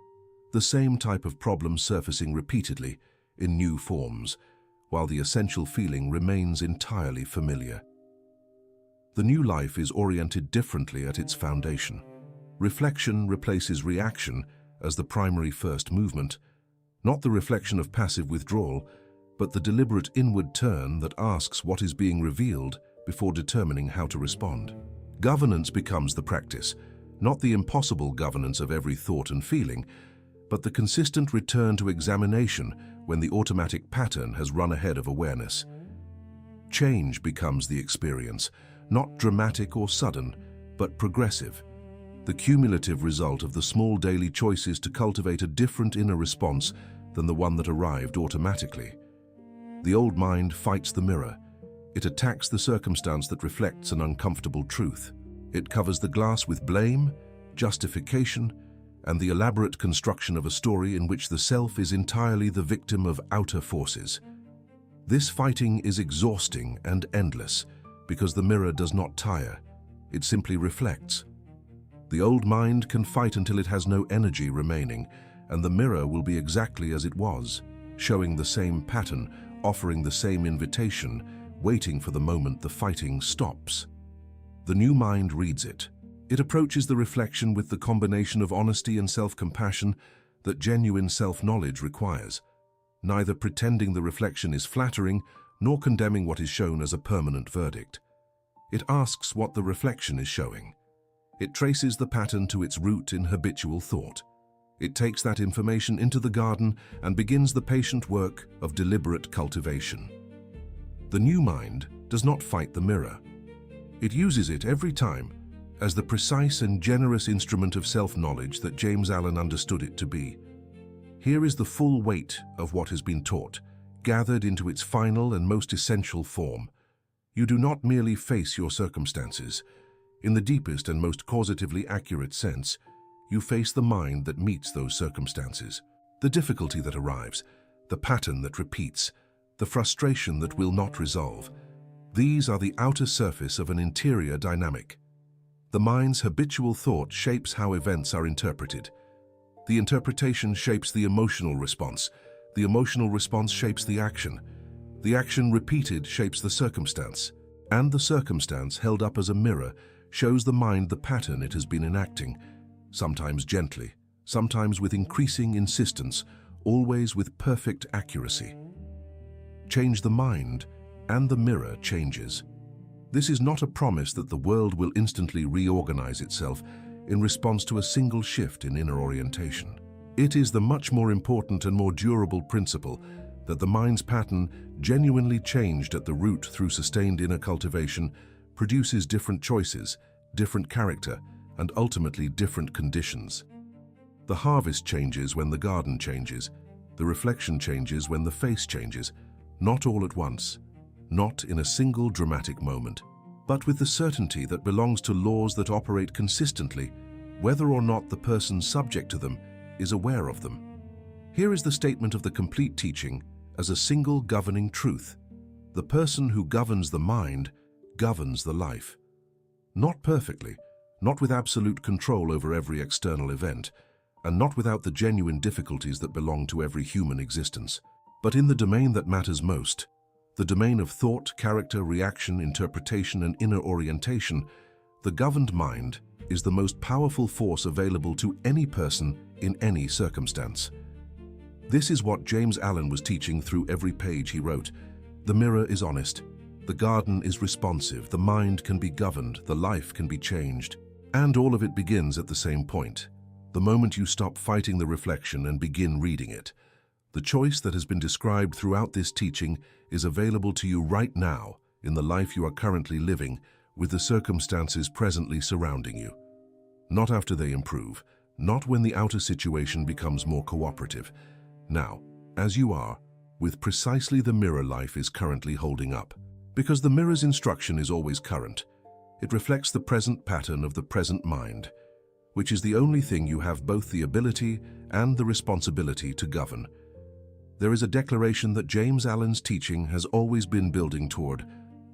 The same type of problem surfacing repeatedly in new forms, while the essential feeling remains entirely familiar. The new life is oriented differently at its foundation. Reflection replaces reaction as the primary first movement, not the reflection of passive withdrawal, but the deliberate inward turn that asks what is being revealed before determining how to respond. Governance becomes the practice, not the impossible governance of every thought and feeling, but the consistent return to examination when the automatic pattern has run ahead of awareness. Change becomes the experience, not dramatic or sudden, but progressive, the cumulative result of the small daily choices to cultivate a different inner response than the one that arrived automatically. The old mind fights the mirror. It attacks the circumstance that reflects an uncomfortable truth. It covers the glass with blame, justification, and the elaborate construction of a story in which the self is entirely the victim of outer forces. This fighting is exhausting and endless, because the mirror does not tire, it simply reflects. The old mind can fight until it has no energy remaining, and the mirror will be exactly as it was, showing the same pattern, offering the same invitation, waiting for the moment the fighting stops. The new mind reads it. It approaches the reflection with the combination of honesty and self-compassion that genuine self-knowledge requires, neither pretending the reflection is flattering nor condemning what is shown as a permanent verdict. It asks what the reflection is showing. It traces the pattern to its root in habitual thought. It takes that information into the garden and begins the patient work of deliberate cultivation. The new mind does not fight the mirror. It uses it every time as the precise and generous instrument of self-knowledge that James Allen understood it to be. Here is the full weight of what has been taught, gathered into its final and most essential form. You do not merely face your circumstances. In the deepest and most causatively accurate sense, you face the mind that meets those circumstances. The difficulty that arrives, the pattern that repeats, the frustration that will not resolve. These are the outer surface of an interior dynamic. The mind's habitual thought shapes how events are interpreted. The interpretation shapes the emotional response. The emotional response shapes the action. The action repeated shapes the circumstance. And the circumstance, held up as a mirror, shows the mind the pattern it has been enacting, sometimes gently, sometimes with increasing insistence, always with perfect accuracy. Change the mind, and the mirror changes. This is not a promise that the world will instantly reorganize itself in response to a single shift in inner orientation. It is the much more important and more durable principle that the mind's pattern, genuinely changed at the root through sustained inner cultivation, produces different choices, different character, and ultimately different conditions. The harvest changes when the garden changes. The reflection changes when the face changes, not all at once, not in a single dramatic moment, but with the certainty that belongs to laws that operate consistently, whether or not the person subject to them is aware of them. Here is the statement of the complete teaching as a single governing truth. The person who governs the mind governs the life. Not perfectly, not with absolute control over every external event, and not without the genuine difficulties that belong to every human existence, but in the domain that matters most, the domain of thought, character, reaction, interpretation, and inner orientation. The governed mind is the most powerful force available to any person in any circumstance. This is what James Allen was teaching through every page he wrote. The mirror is honest. The garden is responsive. The mind can be governed. The life can be changed. And all of it begins at the same point, the moment you stop fighting the reflection and begin reading it. The choice that has been described throughout this teaching is available to you right now in the life you are currently living with the circumstances presently surrounding you. Not after they improve, not when the outer situation becomes more cooperative. Now, as you are, with precisely the mirror life is currently holding up. Because the mirror's instruction is always current. It reflects the present pattern of the present mind, which is the only thing you have both the ability and the responsibility to govern. There is a declaration that James Allen's teaching has always been building toward,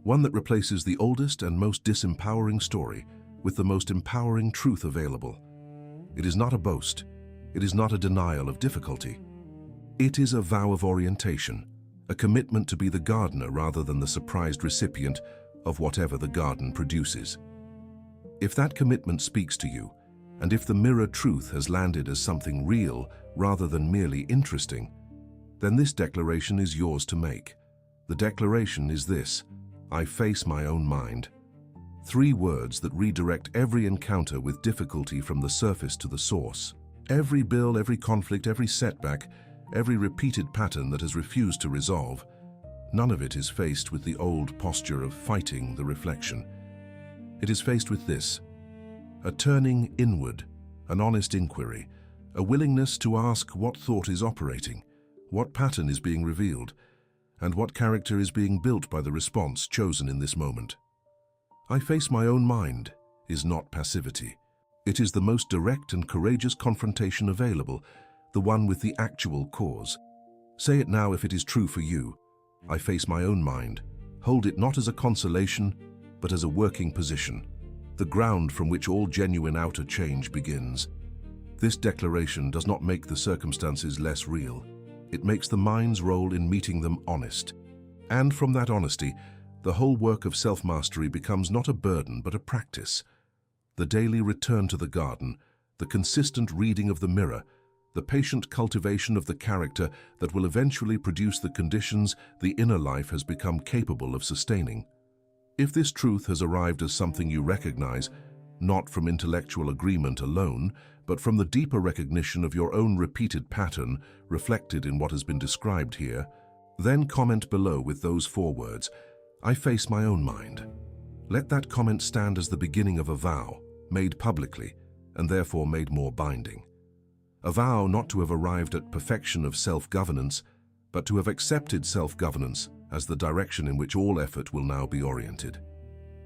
one that replaces the oldest and most disempowering story with the most empowering truth available. It is not a boast. It is not a denial of difficulty. It is a vow of orientation, a commitment to be the gardener rather than the surprised recipient of whatever the garden produces. If that commitment speaks to you, and if the mirror truth has landed as something real rather than merely interesting, then this declaration is yours to make. The declaration is this: I face my own mind. 3 words that redirect every encounter with difficulty from the surface to the source. Every bill, every conflict, every setback, every repeated pattern that has refused to resolve, none of it is faced with the old posture of fighting the reflection. It is faced with this: a turning inward, an honest inquiry, a willingness to ask what thought is operating, what pattern is being revealed, and what character is being built by the response chosen in this moment. I face my own mind is not passivity. It is the most direct and courageous confrontation available, the one with the actual cause. Say it now if it is true for you. I face my own mind. Hold it not as a consolation, but as a working position, the ground from which all genuine outer change begins. This declaration does not make the circumstances less real. It makes the mind's role in meeting them honest. And from that honesty, the whole work of self-mastery becomes not a burden but a practice. The daily return to the garden, the consistent reading of the mirror, the patient cultivation of the character that will eventually produce the conditions the inner life has become capable of sustaining. If this truth has arrived as something you recognize, not from intellectual agreement alone, but from the deeper recognition of your own repeated pattern reflected in what has been described here, then comment below with those 4 words: I face my own mind. Let that comment stand as the beginning of a vow, made publicly, and therefore made more binding. A vow not to have arrived at perfection of self-governance, but to have accepted self-governance as the direction in which all effort will now be oriented.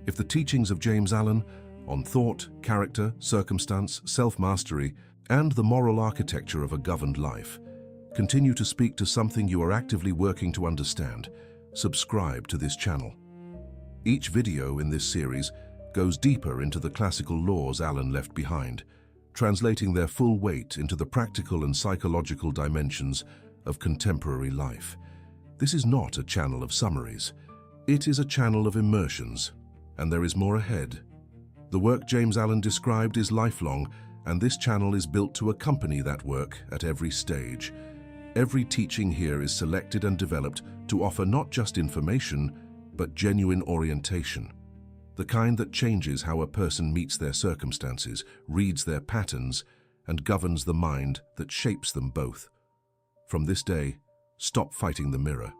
If the teachings of James Allen on thought, character, circumstance, self-mastery, and the moral architecture of a governed life continue to speak to something you are actively working to understand, subscribe to this channel. Each video in this series goes deeper into the classical laws Allen left behind, translating their full weight into the practical and psychological dimensions of contemporary life. This is not a channel of summaries. It is a channel of immersions, and there is more ahead. The work James Allen described is lifelong, and this channel is built to accompany that work at every stage. Every teaching here is selected and developed to offer not just information, but genuine orientation. The kind that changes how a person meets their circumstances, reads their patterns, and governs the mind that shapes them both. From this day, stop fighting the mirror.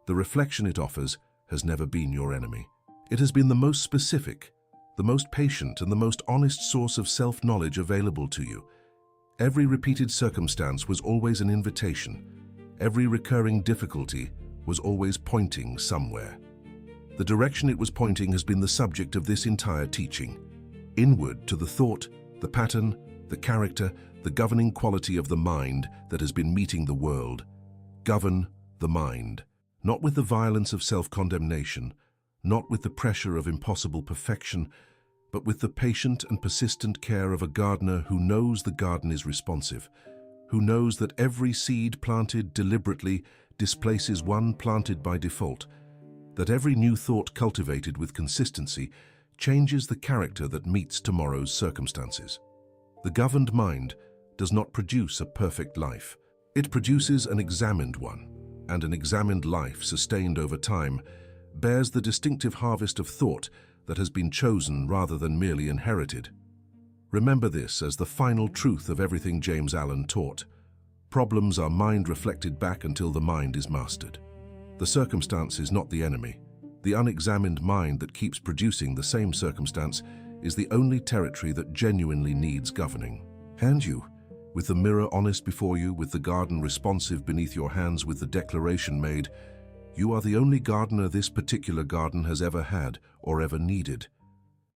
The reflection it offers has never been your enemy. It has been the most specific, the most patient, and the most honest source of self-knowledge available to you. Every repeated circumstance was always an invitation. Every recurring difficulty was always pointing somewhere. The direction it was pointing has been the subject of this entire teaching. Inward to the thought, the pattern, the character, the governing quality of the mind that has been meeting the world. Govern the mind, not with the violence of self-condemnation, not with the pressure of impossible perfection, but with the patient and persistent care of a gardener who knows the garden is responsive, who knows that every seed planted deliberately displaces one planted by default, that every new thought cultivated with consistency changes the character that meets tomorrow's circumstances. The governed mind does not produce a perfect life. It produces an examined one, and an examined life sustained over time bears the distinctive harvest of thought that has been chosen rather than merely inherited. Remember this as the final truth of everything James Allen taught. Problems are mind reflected back until the mind is mastered. The circumstance is not the enemy. The unexamined mind that keeps producing the same circumstance is the only territory that genuinely needs governing. And you, with the mirror honest before you, with the garden responsive beneath your hands, with the declaration made, you are the only gardener this particular garden has ever had or ever needed.